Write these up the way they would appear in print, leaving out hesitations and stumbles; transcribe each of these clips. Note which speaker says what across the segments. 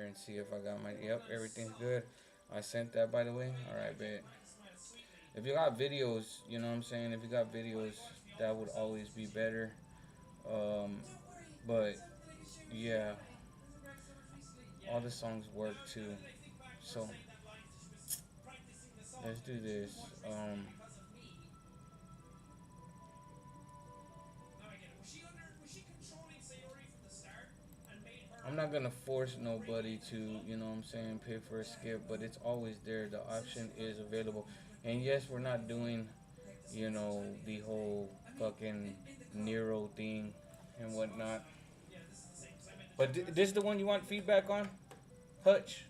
Speaker 1: here and see if I got my. Yep, everything's good. I sent that, by the way. All right, bet. If you got videos, you know what I'm saying. If you got videos, that would always be better. Um, but yeah, all the songs work too. So let's do this. I'm not gonna force nobody to, you know what I'm saying, pay for a skip, but it's always there. The option is available. And yes, we're not doing, you know, the whole fucking Nero thing and whatnot. But this is the one you want feedback on? Hutch.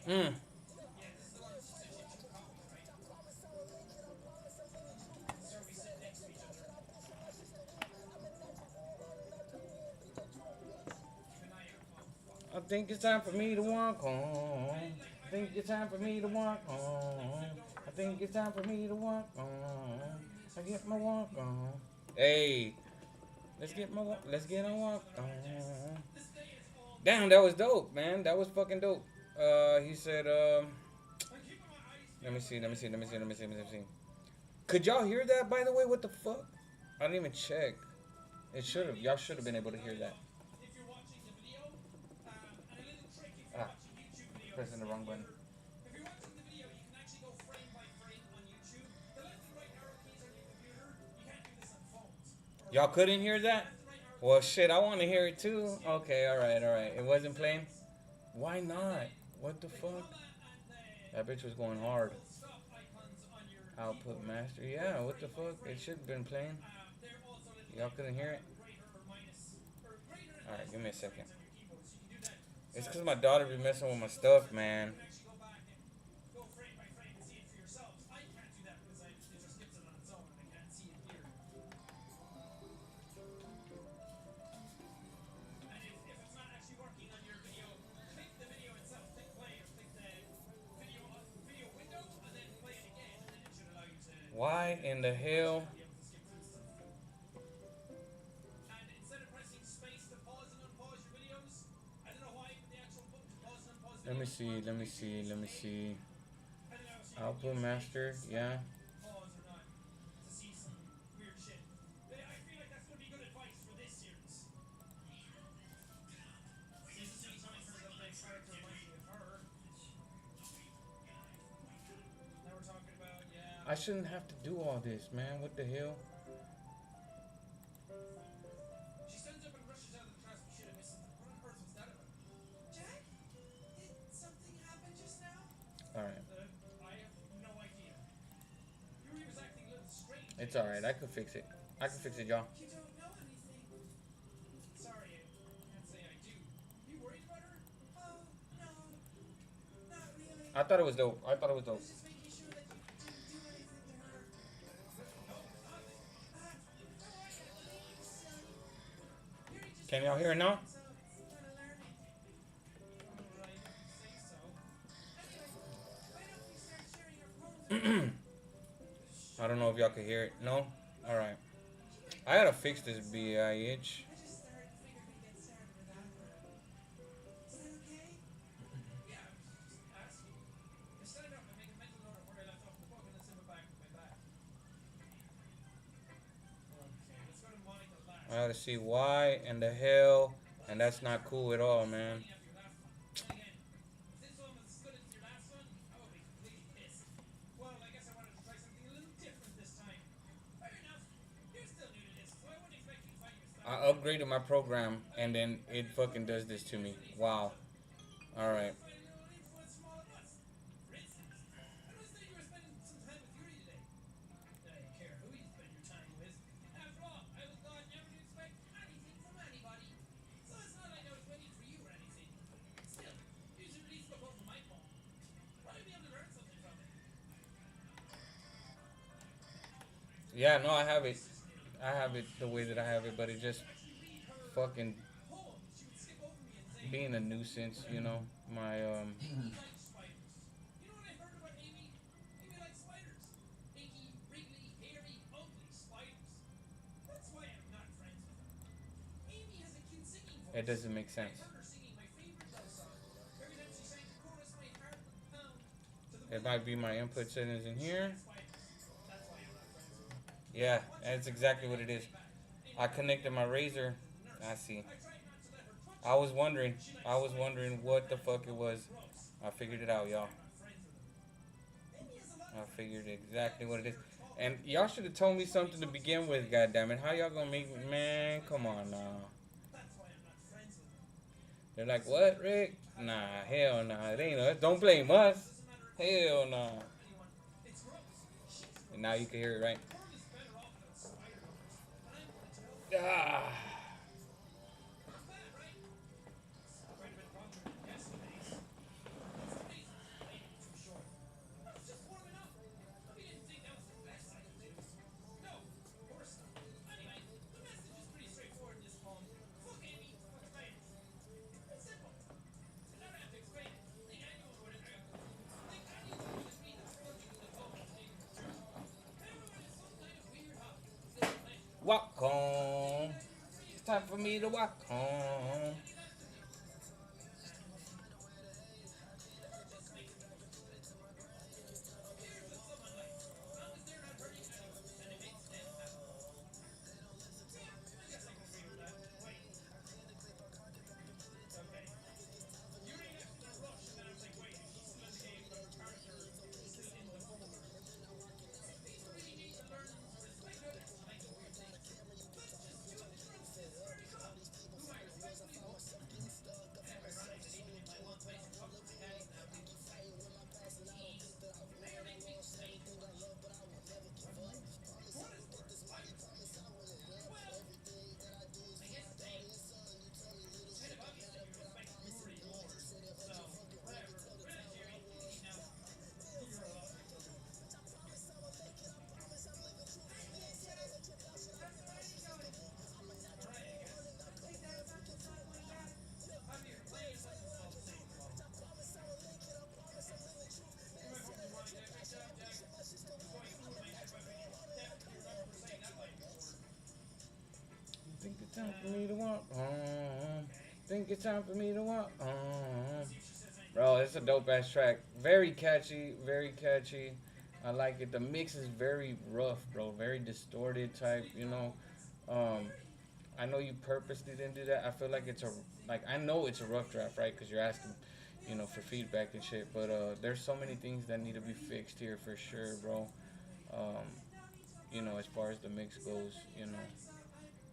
Speaker 1: Mm. I think it's time for me to walk on. I think it's time for me to walk on. I think it's time for me to walk on. I get my walk on. Hey, let's get a walk on. Damn, that was dope, man. That was fucking dope. He said, let me see, let me see, let me see, let me see, let me see. Could y'all hear that, by the way? What the fuck? I didn't even check. It should have. Y'all should have been able to hear that. Ah, pressing the wrong button. Y'all couldn't hear that? Well, shit, I want to hear it too. Okay, alright, alright. It wasn't playing? Why not? What the fuck? That bitch was going hard. Output master. Yeah, what the fuck? It should have been playing. Y'all couldn't hear it? Alright, give me a second. It's because my daughter be messing with my stuff, man. Why in the hell? Let me see, let me see, let me see. Output master, yeah. I shouldn't have to do all this, man. What the hell? Alright. It's alright. I could fix it. I can fix it, y'all. I thought it was dope. I thought it was dope. Can y'all hear it now? I don't know if y'all can hear it. No? Alright. I gotta fix this bitch. I gotta see why and the hell, and that's not cool at all, man. I upgraded my program and then it fucking does this to me. Wow. Alright. Yeah, no, I have it. I have it the way that I have it, but it just fucking being a nuisance, you know. My it doesn't make sense. It might be my input settings in here. Yeah, that's exactly what it is. I connected my razor. I see. I was wondering. I was wondering what the fuck it was. I figured it out, y'all. I figured exactly what it is. And y'all should have told me something to begin with, goddammit. How y'all gonna make me, man? Come on now. They're like, what, Rick? Nah, hell nah. It ain't us. Don't blame us. Hell nah. And now you can hear it, right? Ah. Walk home. It's time for me to walk home. Think it's time for me to walk home. Think it's time for me to walk home. Bro, it's a dope ass track. Very catchy, very catchy. I like it. The mix is very rough, bro. Very distorted type, you know. Um, I know you purposely didn't do that. I feel like it's a like I know it's a rough draft, right? Because you're asking, you know, for feedback and shit. But there's so many things that need to be fixed here for sure, bro. Um, you know, as far as the mix goes, you know,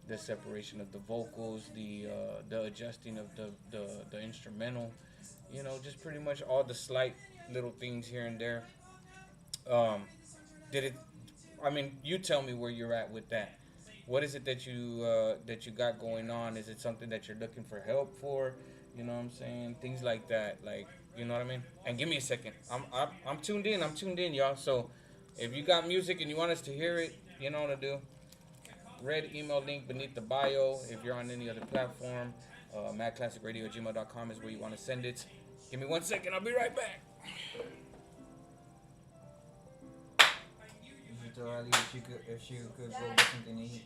Speaker 1: the separation of the vocals, the adjusting of the instrumental, you know, just pretty much all the slight little things here and there. Um, did it? I mean, you tell me where you're at with that. What is it that you got going on? Is it something that you're looking for help for? You know what I'm saying? Things like that, like you know what I mean. And give me a second. I'm tuned in. I'm tuned in, y'all. So if you got music and you want us to hear it, you know what to do. red email link beneath the bio. If you're on any other platform, madklassicradio@gmail.com is where you want to send it. Give me 1 second. I'll be right back.
Speaker 2: You should tell Ali if she could go get something to eat.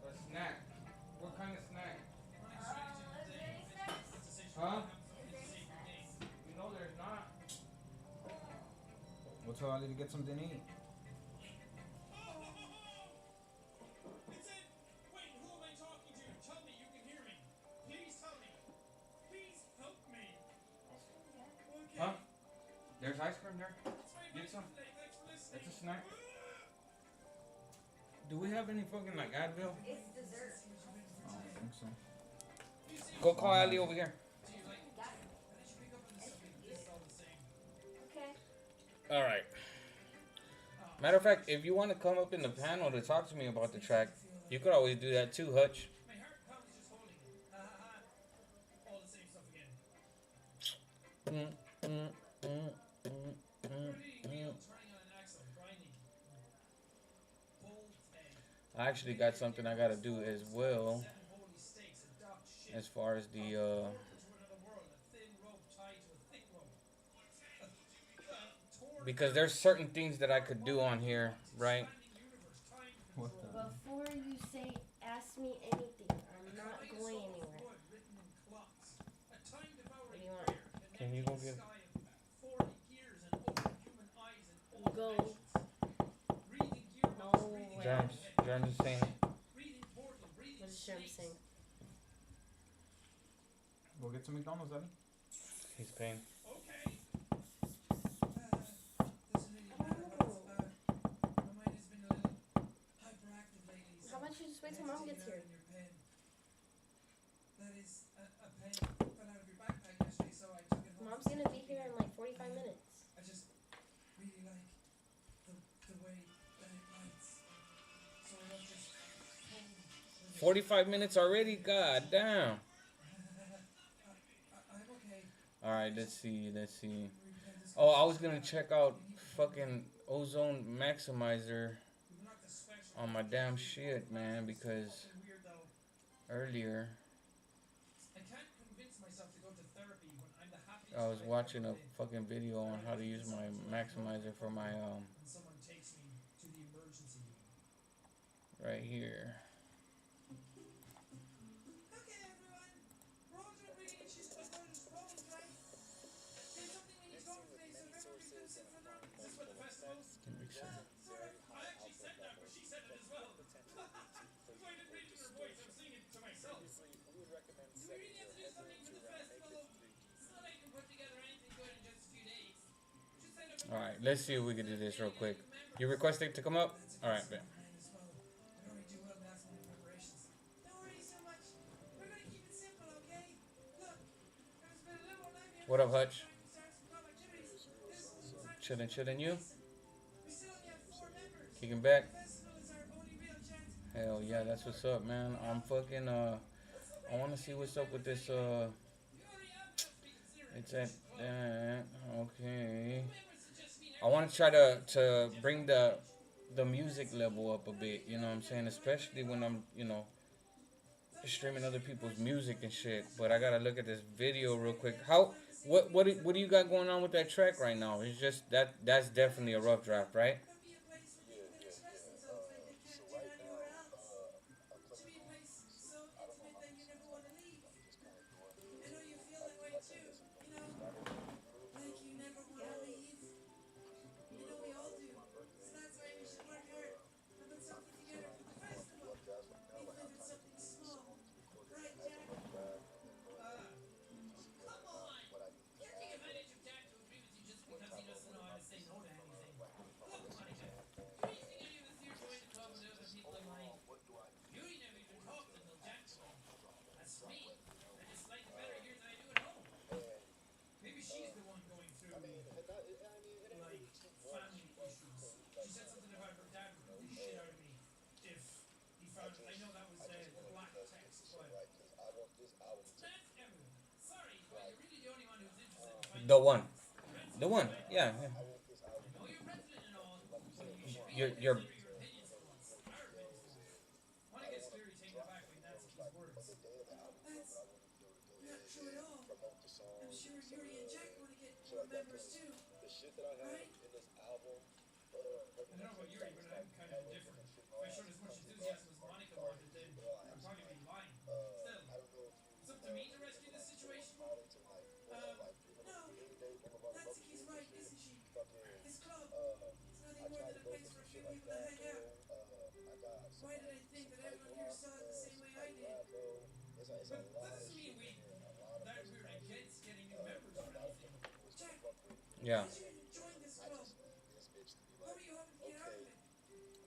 Speaker 1: A snack. What kind of snack? Huh? You know there's not.
Speaker 2: We'll tell Ali to get something to eat.
Speaker 1: Huh? There's ice cream there. Get some. That's a snack. Do we have any fucking like Advil?
Speaker 3: It's dessert.
Speaker 2: I don't think so.
Speaker 1: Go call Ali over here.
Speaker 3: Okay.
Speaker 1: All right. Matter of fact, if you want to come up in the panel to talk to me about the track, you could always do that too, Hutch. I actually got something I gotta do as well, as far as the because there's certain things that I could do on here, right?
Speaker 2: What the?
Speaker 3: Before you say, ask me anything, I'm not going anywhere. What do you want?
Speaker 1: Can you go get?
Speaker 3: Go. No way.
Speaker 1: Germs is saying.
Speaker 3: What is Sherm saying?
Speaker 2: Go get some McDonald's, Ali.
Speaker 1: He's paying.
Speaker 3: How about you just wait till mom gets here? Mom's gonna be here in like 45 minutes.
Speaker 1: 45 minutes already? God damn. Alright, let's see. Oh, I was gonna check out fucking Ozone Maximizer on my damn shit, man, because earlier I was watching a fucking video on how to use my maximizer for my right here. Alright, let's see if we can do this real quick. You requested to come up? Alright, man. What up, Hutch? Chillin', you? Kicking back? Hell yeah, that's what's up, man. I'm fucking, I wanna see what's up with this, it's at that, okay. I want to try to bring the music level up a bit, you know what I'm saying? Especially when I'm, streaming other people's music and shit. But I gotta look at this video real quick. What do you got going on with that track right now? It's just that's definitely a rough draft, right? The one. The one, yeah, yeah. You're
Speaker 4: Not true at all. I'm sure Yuri and Jack want to get more members too, right?
Speaker 5: I don't know about Yuri, but I'm kind of indifferent. If I showed as much enthusiasm as Monica wanted, then I'd probably be lying. Still, it's up to me to rescue this situation. Um,
Speaker 4: No, Natsuki's right, isn't she? This club, it's nothing more than a place for a few people to hang out. Why did I think that everyone here saw it the same way I did?
Speaker 5: but that doesn't mean we're against getting new members or anything.
Speaker 4: Jack,
Speaker 1: yeah.
Speaker 4: why did you even join this club? What were you hoping to get out of it?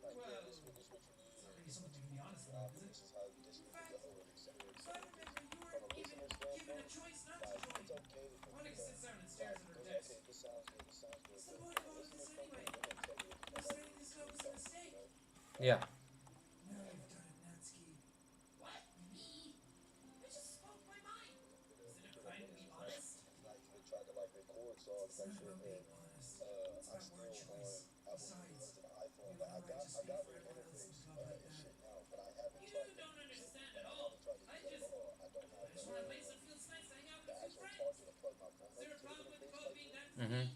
Speaker 5: Well, it's not really something I can be honest about, is it?
Speaker 4: In fact, if I remember, you weren't even given a choice not to join.
Speaker 5: Monica sits down and stares at her desk.
Speaker 4: What's the point of all of this anyway? Deciding this club was a mistake.
Speaker 1: Yeah.
Speaker 4: Now you've done it, Natsuki.
Speaker 5: What? Me? I just spoke my mind. Isn't it fine to be honest?
Speaker 4: It's not about being honest. It's about word choice. Besides, you have no right to speak for everyone else in the club like that.
Speaker 5: You don't understand at all. I just want a place that feels nice to hang out with two friends. Is there a problem with the club being that for
Speaker 1: Mm-hmm.
Speaker 5: me?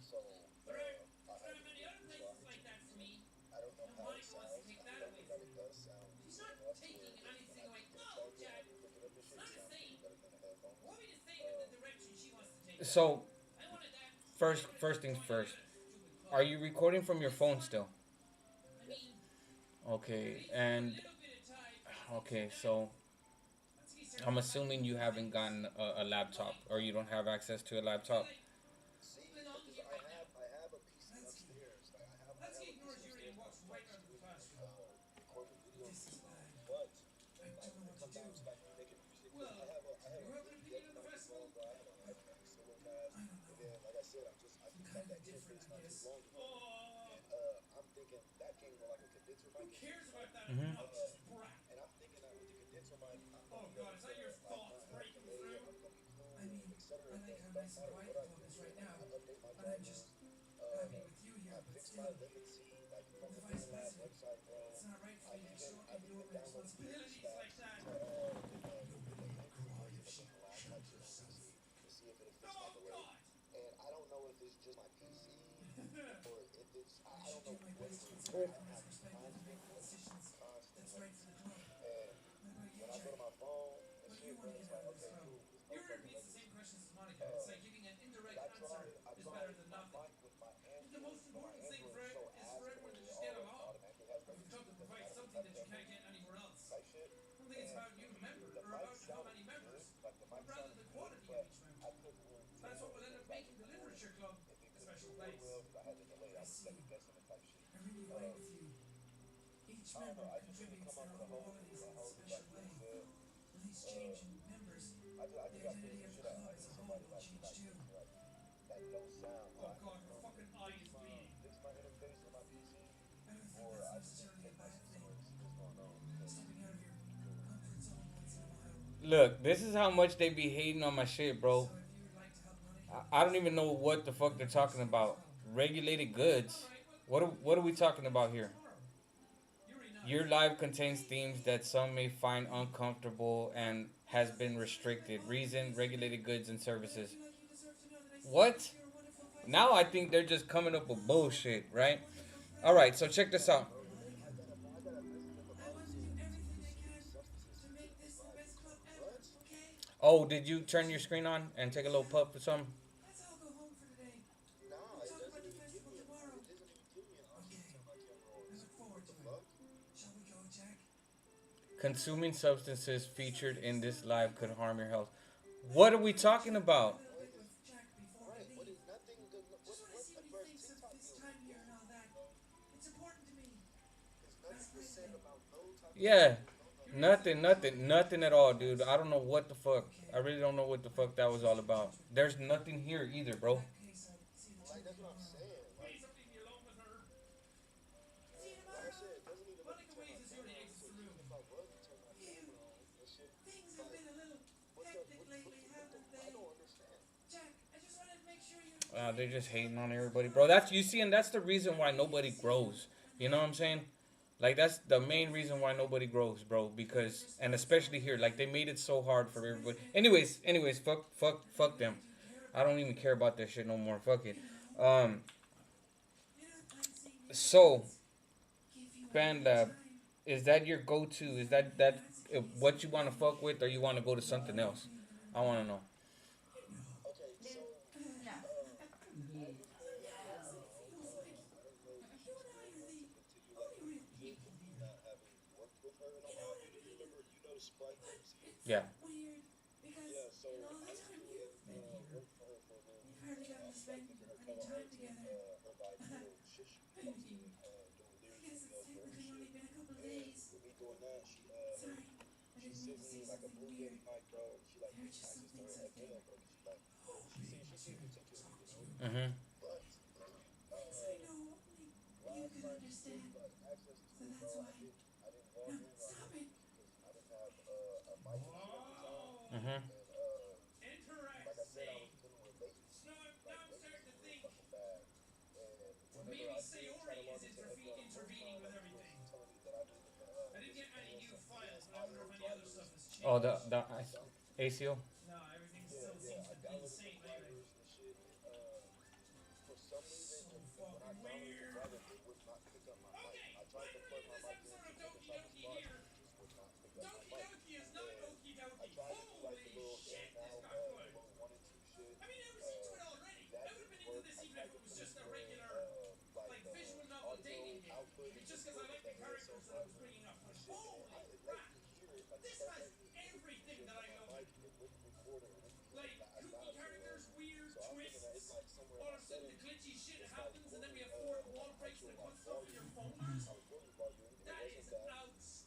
Speaker 5: There aren't many other places like that for me. And Monica wants to take that away from me. She's not taking anything away. No, Jack. It's not the same. Want me to say in the direction she wants to take it.
Speaker 1: So
Speaker 5: I wanted that.
Speaker 1: first things first. Are you recording from your phone still?
Speaker 5: I mean,
Speaker 1: Okay,
Speaker 5: a
Speaker 1: and
Speaker 5: little bit of time.
Speaker 1: okay, so I'm assuming you haven't gotten a laptop or you don't have access to a laptop.
Speaker 5: Belong here right now.
Speaker 4: Natsuki,
Speaker 5: Let's get ignores Yuri and walks right out of the classroom.
Speaker 4: this is bad. I don't know what to do.
Speaker 5: Well, do you have an opinion on the festival?
Speaker 4: I don't know. I'm kind of different, I guess.
Speaker 5: Oh, who cares about that
Speaker 1: Mhm.
Speaker 5: obnoxious brat? Oh God, is that your thoughts breaking through?
Speaker 4: I mean, I like how nice and quiet the club is right now, and I'm just happy with you here, but still, the vice president, it's not right for you to show up and do over responsibilities.
Speaker 5: Abilities like that.
Speaker 4: Nobody will cry if she showed herself.
Speaker 5: Oh God.
Speaker 4: I should do my best to inspire everyone's perspective and make the decisions that's right for the club. What about you, Jack? What do you want to get out of this club?
Speaker 5: Yuri repeats the same questions as Monica. It's like giving an indirect answer is better than nothing. The most important thing is for everyone to just get along. For the club to provide something that you can't get anywhere else. I don't think it's about you member or about how many members, but rather the quality of each member. That's what will end up making the literature club a special place.
Speaker 4: I see. I really agree with you. Each member contributes their own qualities in a special way. With each change in members, the identity of the club as a whole will change too.
Speaker 5: Oh God, her fucking eye is bleeding.
Speaker 4: I don't think that's necessarily a bad thing. Stepping out of your comfort zone once in a while.
Speaker 1: Look, this is how much they be hating on my shit, bro.
Speaker 4: So if you would like to help Monica,
Speaker 1: I don't even know what the fuck they're talking about. Regulated goods. What are we talking about here?
Speaker 5: Tomorrow. Yuri nods.
Speaker 1: Your live contains themes that some may find uncomfortable and has been restricted. Reason, regulated goods and
Speaker 4: I
Speaker 1: services.
Speaker 4: feel like you deserve to know that I still
Speaker 1: What?
Speaker 4: think you're a wonderful vice
Speaker 1: Now I
Speaker 4: president.
Speaker 1: think they're just coming up with bullshit, right?
Speaker 4: Wonderful friend.
Speaker 1: Alright, so check this out.
Speaker 4: Monica, I want to do everything I can to make this the best club ever, okay?
Speaker 1: Oh, did you turn your screen on and take a little puff or something?
Speaker 4: Let's all go home for today. We'll talk about the festival tomorrow. Okay. I look forward to it. Shall we go, Jack?
Speaker 1: Consuming substances featured in this live could harm your health. What are we talking about?
Speaker 4: A little bit with Jack before we leave. Just want to see what he thinks of this time here and all that. It's important to me. Vice President.
Speaker 1: Yeah, nothing at all, dude. I don't know what the fuck. I really don't know what the fuck that was all about. There's nothing here either,
Speaker 4: In
Speaker 1: bro.
Speaker 4: that case, I'll see the two of you tomorrow.
Speaker 5: Please don't leave me alone with her.
Speaker 4: See you tomorrow.
Speaker 5: Monica waves as Yuri exits the room.
Speaker 4: Phew. Things have been a little hectic lately, haven't they? Jack, I just wanted to make sure you
Speaker 1: They're just hating on everybody, bro. That's you see, and that's the reason why nobody grows. You know what I'm saying? Like that's the main reason why nobody grows, bro. Because and especially here, like they made it so hard for everybody. Anyways, fuck them. I don't even care about that shit no more. Fuck it. Um, so Band Lab, is that your go-to? Is that what you want to fuck with, or you want to go to something else? I want to know.
Speaker 4: Okay, so I don't know if you still want to continue like with music, not having worked with her in a while. You remember, you know, Sprite MC?
Speaker 1: Yeah.
Speaker 4: Yeah, so I used to work for her for a little bit. I started giving her color art to her like little shit she posted, doing lyric videos for her shit. And with me doing that, she sent me like a Blue Yeti mic, bro. She like gave me access to her FL, bro. 'Cause she seemed potential, you know.
Speaker 1: Mhm.
Speaker 4: But last time she gave me like access to it, bro, I didn't log in or I didn't use it because I didn't have a mic and shit at the time.
Speaker 1: Mhm.
Speaker 4: And like I said, I was dealing with latency. Like latency was real fucking bad. And whenever I did try to log into FL the first time, like it was telling me that I needed this ASIO driver or some
Speaker 1: Oh,
Speaker 4: stupid shit.
Speaker 1: the
Speaker 4: I down
Speaker 1: ACO.
Speaker 4: yeah, I downloaded the drivers and shit, and for some reason, when I downloaded the driver, it would not pick up my mic. I tried to plug my mic in from other type of spots, and it just would not pick up my mic. And I tried to do like the little in and out, the little one and two shit. That didn't work. I tried to put in like the audio output and input with the ASL driver. Shit, man, it let me hear it. Like it started letting me hear the DJ from my mic. It wouldn't record it or anything like that. I dialed so low. So I'm thinking that it's like somewhere in my settings. It's like lowering my actual like volume, my recording volume, and it wasn't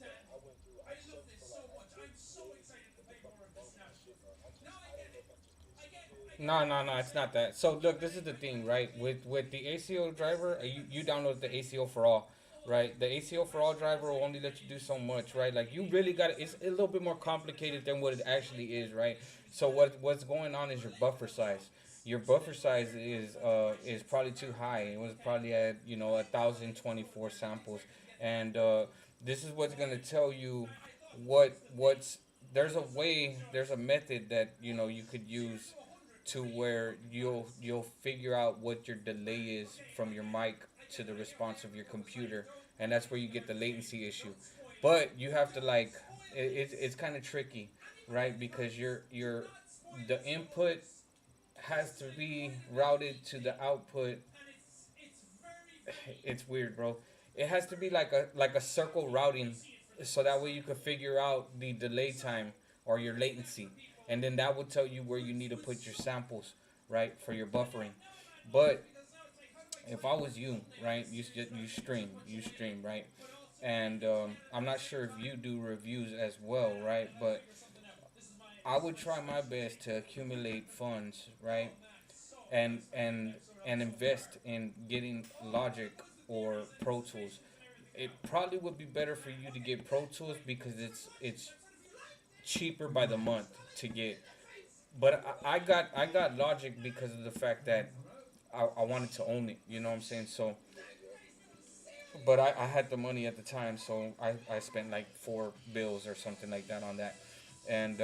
Speaker 4: that. And I went through. I searched for like a good way to get the fucking volume and shit, man. I don't know if I'm just being stupid.
Speaker 1: No, it's not that. So look, this is the thing, right? With the ACO driver, you download the ACO for all, right? The ACO for all driver will only let you do so much, right? Like you really got it's a little bit more complicated than what it actually is, right? So what's going on is your buffer size. Your buffer size is probably too high. It was probably at 1,024 samples, and this is what's gonna tell you what's there's a method that you could use to where you'll figure out what your delay is from your mic to the response of your computer, and that's where you get the latency issue. But you have to like it's kind of tricky, right? Because the input has to be routed to the output. It's weird, bro. It has to be like a circle routing, so that way you can figure out the delay time or your latency, and then that will tell you where you need to put your samples, right, for your buffering. But if I was you, right, you stream, right, and I'm not sure if you do reviews as well, right, but I would try my best to accumulate funds, right, and invest in getting Logic or Pro Tools. It probably would be better for you to get Pro Tools because it's cheaper by the month to get. But I got Logic because of the fact that I wanted to own it. You know what I'm saying? So, but I had the money at the time, so I spent like 4 bills or something like that on that, and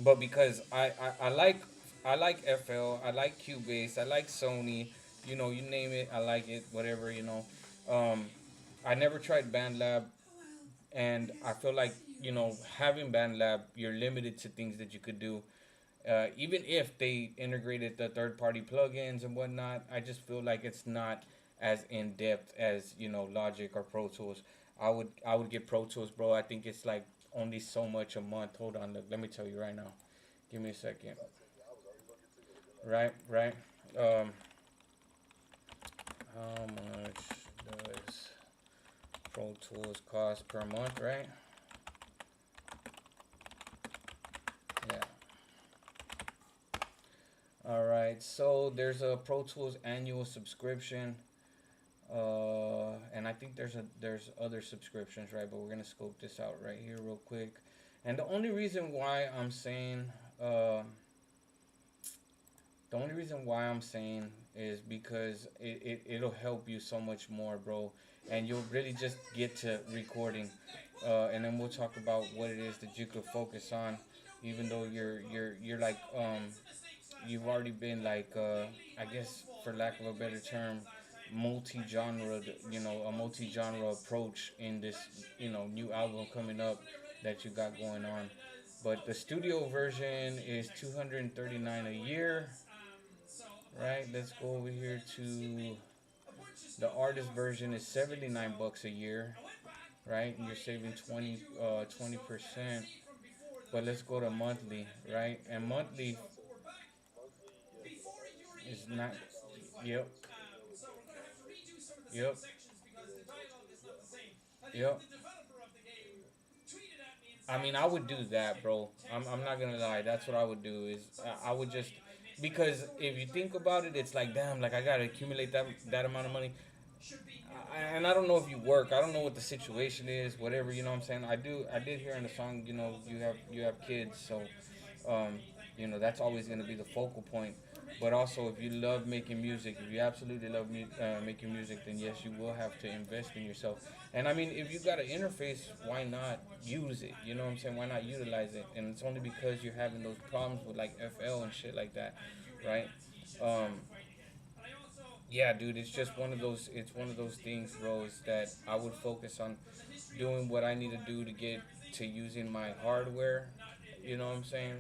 Speaker 1: but because I like FL, I like Cubase, I like Sony, you name it, I like it, whatever. Um, I never tried BandLab, and I feel like having BandLab, you're limited to things that you could do. Even if they integrated the third-party plugins and whatnot, I just feel like it's not as in depth as Logic or Pro Tools. I would get Pro Tools, bro. I think it's like only so much a month. Hold on, look, let me tell you right now. Give me a second.
Speaker 4: I was already looking through it.
Speaker 1: Right, right. Um, how much does Pro Tools cost per month? Right. Yeah. All right. So there's a Pro Tools annual subscription. And I think there's other subscriptions, right? But we're gonna scope this out right here real quick. And the only reason why I'm saying The only reason why I'm saying is because it'll help you so much more, bro. And you'll really just get to recording. And then we'll talk about what it is that you could focus on, even though you're like you've already been like I guess for lack of a better term, multi-genre, a multi-genre approach in this, new album coming up that you got going on. But the studio version is 239 a year, right? Let's go over here to the artist version is 79 bucks a year, right? And you're saving 20%. But let's go to monthly, right? And monthly
Speaker 4: monthly, yeah, the
Speaker 5: before
Speaker 4: artist
Speaker 5: you're
Speaker 1: is
Speaker 5: even
Speaker 1: not.
Speaker 5: actually
Speaker 1: Yep.
Speaker 5: so we're gonna have to redo some of the
Speaker 1: Yep.
Speaker 5: sections because the dialogue is not the same.
Speaker 1: Yep.
Speaker 5: The developer of the game tweeted at me and
Speaker 1: I
Speaker 5: said,
Speaker 1: mean, I
Speaker 5: "What's
Speaker 1: would do
Speaker 5: wrong with this
Speaker 1: that,
Speaker 5: game?
Speaker 1: bro.
Speaker 5: Text
Speaker 1: I'm not
Speaker 5: doesn't
Speaker 1: gonna lie.
Speaker 5: respond
Speaker 1: That's
Speaker 5: back."
Speaker 1: what I would do. Is
Speaker 5: So as
Speaker 1: I
Speaker 5: soon
Speaker 1: would
Speaker 5: as
Speaker 1: just
Speaker 5: I missed it, the
Speaker 1: because
Speaker 5: story
Speaker 1: if
Speaker 5: was
Speaker 1: you
Speaker 5: my
Speaker 1: think
Speaker 5: first
Speaker 1: about it, it's like
Speaker 5: note.
Speaker 1: damn, like I gotta
Speaker 5: The
Speaker 1: accumulate that amount of money.
Speaker 5: should be new
Speaker 1: And I don't know if you work. I don't know what the situation is. Whatever, you know what I'm saying. I did hear in the song. You have kids, so um, that's always gonna be the focal point. But also, if you love making music, if you absolutely love making music, then yes, you will have to invest in yourself. And I mean, if you got an interface, why not use it? You know what I'm saying? Why not utilize it? And it's only because you're having those problems with like FL and shit like that, right? Um, yeah, dude, it's just one of those. It's one of those things, bro. Is that I would focus on doing what I need to do to get to using my hardware. You know what I'm saying?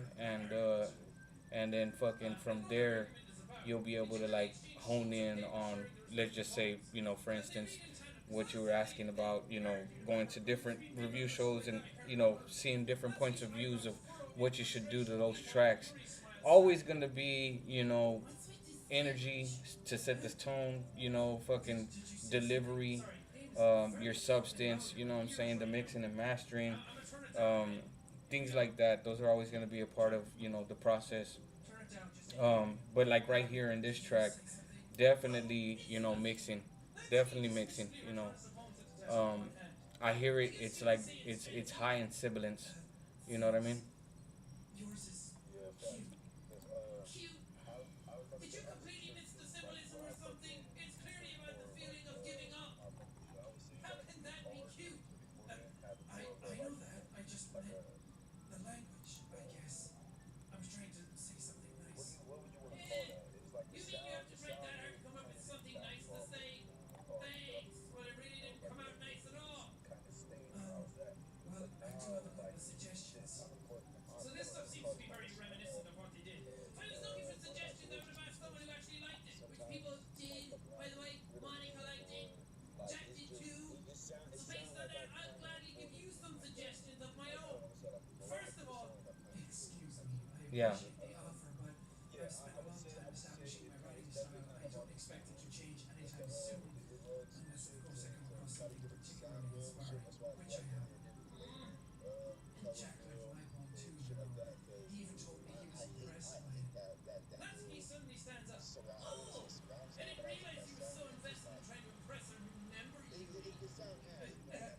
Speaker 1: And then fucking from there, you'll be able to like hone in on, let's just say, for instance, what you were asking about, going to different review shows and seeing different points of views of what you should do to those tracks. Always gonna be, energy to set this tone, fucking delivery, your substance, you know what I'm saying, the mixing and mastering, um, things like that. Those are always going to be a part of, the process. But like right here in this track, definitely, mixing, definitely mixing, um, I hear it. It's like it's high in sibilance. You know what I mean?
Speaker 4: yeah, facts. Cause I was about to say I just sent you my fucking album. I was saying like bars beforehand having more of a like a what would you want to call that? It was like the sound is kind of getting bounce off but I'm just like kind of staying where I was at. But now like shit, I'm recording the
Speaker 5: So this
Speaker 4: content on
Speaker 5: stuff
Speaker 4: the
Speaker 5: seems to be very
Speaker 4: podcast.
Speaker 5: reminiscent of what they did. So I was looking for suggestions. I would have asked someone who actually liked it, which people
Speaker 4: Sometimes I
Speaker 5: did.
Speaker 4: fuck
Speaker 5: By
Speaker 4: around
Speaker 5: the
Speaker 4: and
Speaker 5: way,
Speaker 4: just riddle
Speaker 5: Monica liked it.
Speaker 4: or like
Speaker 5: Jack
Speaker 4: it's
Speaker 5: did
Speaker 4: just
Speaker 5: too.
Speaker 4: it
Speaker 5: So
Speaker 4: sound
Speaker 5: based on
Speaker 4: like
Speaker 5: that,
Speaker 4: I'm
Speaker 5: I'll
Speaker 4: kind of
Speaker 5: gladly give you some suggestions of my
Speaker 4: I
Speaker 5: own.
Speaker 4: don't want to say like a
Speaker 5: First
Speaker 4: garage,
Speaker 5: of
Speaker 4: but it
Speaker 5: all,
Speaker 4: sounds like I'm kind of
Speaker 1: Yeah.
Speaker 4: yeah. I would say it's definitely kind of hard to just to hit the earbuds to try to get it to sound good and shit. That's why I like when you're in the late color wheel and shit like that. Cause I hate that
Speaker 5: Lansky
Speaker 4: little
Speaker 5: suddenly stands up.
Speaker 4: surround. I don't want to say surround
Speaker 5: I
Speaker 4: sound,
Speaker 5: didn't
Speaker 4: but
Speaker 5: realize
Speaker 4: that
Speaker 5: you were
Speaker 4: sound
Speaker 5: so
Speaker 4: is just
Speaker 5: invested in
Speaker 4: not.
Speaker 5: trying to impress or remember you.
Speaker 4: It sound has like it has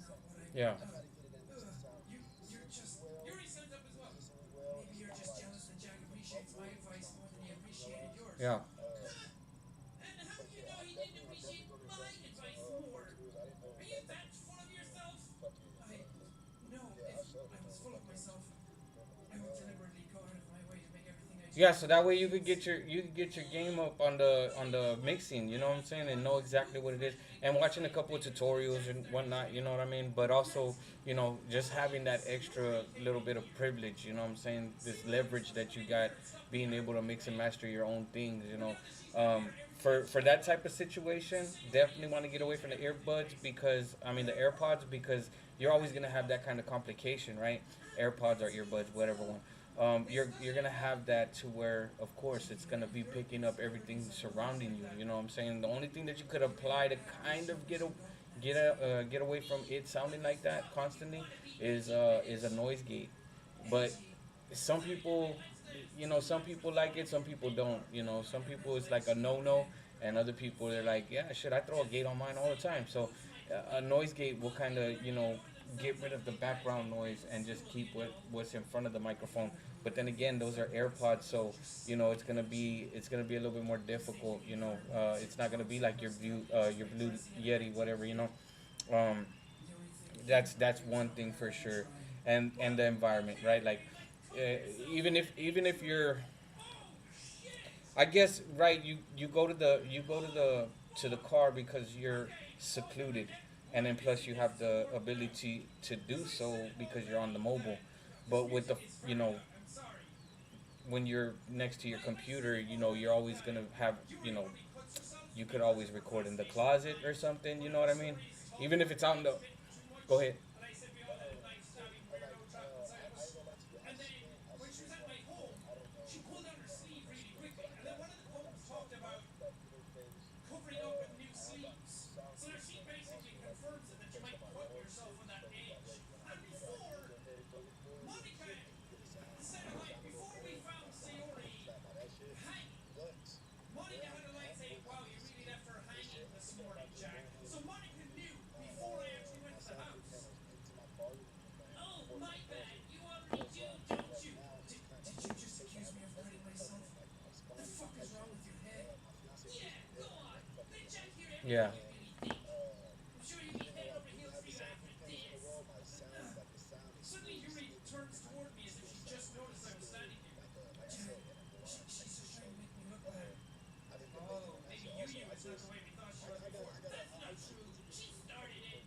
Speaker 4: something.
Speaker 1: Yeah.
Speaker 4: I gotta get it in to sound consistently well,
Speaker 5: Yuri stands up as well.
Speaker 4: consistently well. It's not like super muffled.
Speaker 1: Yeah.
Speaker 5: And how
Speaker 4: But
Speaker 5: do you
Speaker 4: yeah,
Speaker 5: know he didn't
Speaker 4: I
Speaker 5: appreciate
Speaker 4: definitely gonna
Speaker 5: my
Speaker 4: invest into
Speaker 5: advice
Speaker 4: Pro
Speaker 5: more?
Speaker 4: Tools. I didn't know
Speaker 5: Are you
Speaker 4: like
Speaker 5: that full of yourself?
Speaker 4: fucking yeah, I sure was doing fucking
Speaker 5: Deliberately go out of my way to make everything I do.
Speaker 1: Yeah, so that way you could get your game up on the mixing, you know what I'm saying, and know exactly what it is. And watching a couple of tutorials and whatnot, you know what I mean. But also, just having that extra little bit of privilege, you know what I'm saying. This leverage that you got, being able to mix and master your own things, For that type of situation, definitely want to get away from the earbuds because I mean the AirPods because you're always gonna have that kind of complication, right? AirPods or earbuds, whatever one. You're gonna have that to where, of course, it's gonna be picking up everything surrounding you. You know what I'm saying? The only thing that you could apply to kind of get away from it sounding like that constantly is a noise gate. But some people, some people like it, some people don't. Some people it's like a no, and other people they're like, yeah, shit, I throw a gate on mine all the time. So a noise gate will kind of get rid of the background noise and just keep what's in front of the microphone. But then again, those are AirPods, so it's gonna be a little bit more difficult. It's not gonna be like your Blue Yeti, whatever. Um, that's one thing for sure, and the environment, right? Like, uh, even if you're, I guess, right, you go to the car because you're secluded, and then plus you have the ability to do so because you're on the mobile. But with the you know when you're next to your computer, you're always gonna have, you could always record in the closet or something. You know what I mean? Even if it's out in the. Go ahead.
Speaker 4: I swear,
Speaker 5: When she was at my home,
Speaker 4: I don't know
Speaker 5: she pulled down her sleeve really quickly, and then one of the quotes talked about
Speaker 4: that little things.
Speaker 5: covering up with new sleeves.
Speaker 4: Sounds
Speaker 5: So now she basically confirms it that you might cut yourself on that edge. And before Monica said hi, before we found Sayori hanging, Monica had a line saying, "Wow, you really left her hanging this morning, Jack." So Monica knew before I actually went to the house. Oh, my bad. You already do, don't you? Did you just accuse me of hurting myself? What the fuck is wrong with your head? Yeah, go on. Let Jack hear
Speaker 1: Yeah.
Speaker 5: everything you really think. I'm sure you'd be head over heels for you after this. Suddenly Yuri turns toward me as if she just noticed I was standing here. Jack, she's just trying to make me look better. Oh, maybe Yuri was not the way we thought she was before. That's not true. She started it.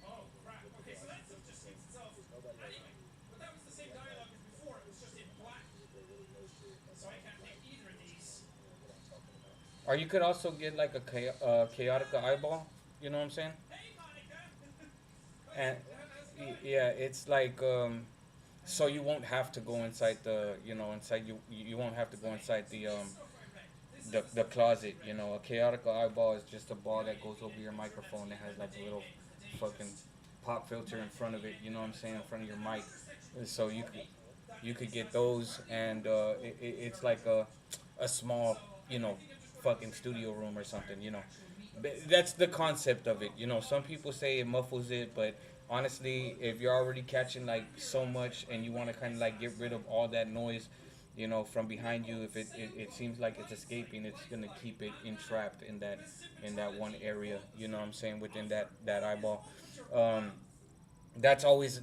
Speaker 5: Oh, crap. Okay, so that stuff just speaks itself. Anyway, but that was the same dialogue as before. It was just in black. So I can't pick either of these.
Speaker 1: Or you could also get like a chaotic eyeball. You know what I'm saying?
Speaker 5: Hey, Monica!
Speaker 1: And
Speaker 5: How's it going?
Speaker 1: yeah, it's like, so you won't have to go inside inside you won't have to go inside
Speaker 5: See, this stuff I read. This is
Speaker 1: the closet. A chaotic eyeball is just a ball that goes over your microphone. It has like a little fucking pop filter in front of it. You know what I'm saying? In front of your mic. So you could get those, and it's like a small, fucking studio room or something. That's the concept of it. Some people say it muffles it, but honestly, if you're already catching like so much and you want to kind of like get rid of all that noise, from behind you, if it seems like it's escaping, it's gonna keep it entrapped in that one area. You know what I'm saying? Within that eyeball. Um, that's always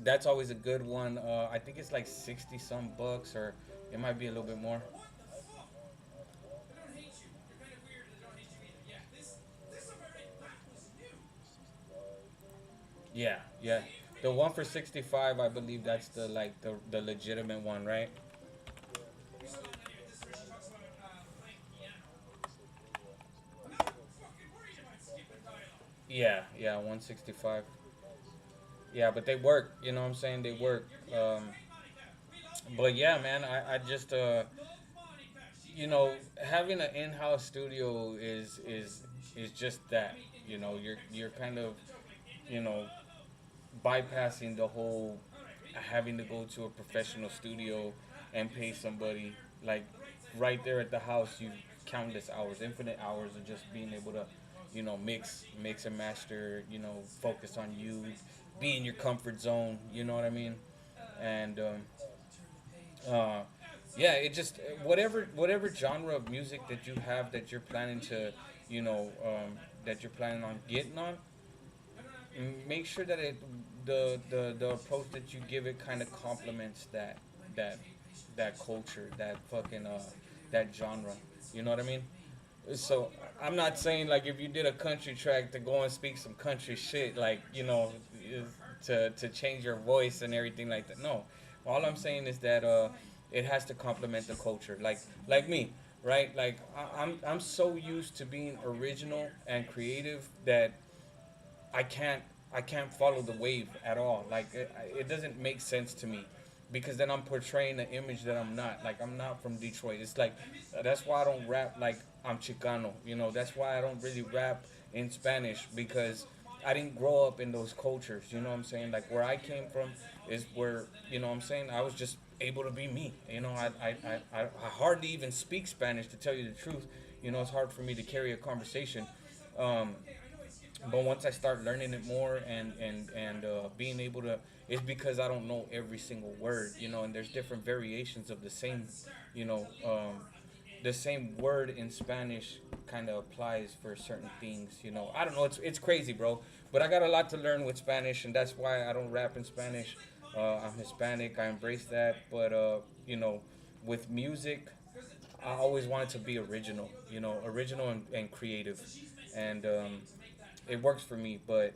Speaker 1: a good one. I think it's like 60 some bucks, or it might be a little bit more.
Speaker 5: What the fuck? I don't hate you. You're kind of weird and I don't hate you either. Yeah, this stuff I read, that was new.
Speaker 1: Yeah, yeah. The one for 65, I believe that's the legitimate one, right?
Speaker 5: Hold on, anyway, this is where she talks about playing piano. I'm not fucking worried about skipping dialogue.
Speaker 1: Yeah, yeah, 165. Yeah, but they work. You know what I'm saying? They work.
Speaker 5: Your piano's great, Monica. We love you.
Speaker 1: But yeah, man, I just
Speaker 5: Love Monica. She's
Speaker 1: you
Speaker 5: the
Speaker 1: know
Speaker 5: best.
Speaker 1: having an in-house studio is just that. You're kind of you know bypassing the whole having to go to a professional studio and pay somebody, like, right there at the house. You countless hours, infinite hours of just being able to mix and master, focus on you, be in your comfort zone. You know what I mean? And uh, yeah, it just whatever genre of music that you have that you're planning to, that you're planning on getting on, make sure that the approach that you give it kind of complements that that culture, that fucking that genre. You know what I mean? So I'm not saying like if you did a country track to go and speak some country shit, like, to change your voice and everything like that. No, all I'm saying is that it has to complement the culture. Like me, right? Like I'm so used to being original and creative that I can't I can't follow the wave at all. Like it doesn't make sense to me, because then I'm portraying an image that I'm not. Like, I'm not from Detroit. It's like that's why I don't rap like I'm Chicano. That's why I don't really rap in Spanish, because I didn't grow up in those cultures. You know what I'm saying? Like, where I came from is where, what I'm saying, I was just able to be me. I hardly even speak Spanish, to tell you the truth. It's hard for me to carry a conversation. Um, But once I start learning it more and being able to, it's because I don't know every single word, you know. And there's different variations of the same, you know, the same word in Spanish kind of applies for certain things, you know. I don't know. It's crazy, bro. But I got a lot to learn with Spanish, and that's why I don't rap in Spanish. I'm Hispanic. I embrace that, but you know, with music, I always wanted to be original, you know, original and creative, and it works for me. But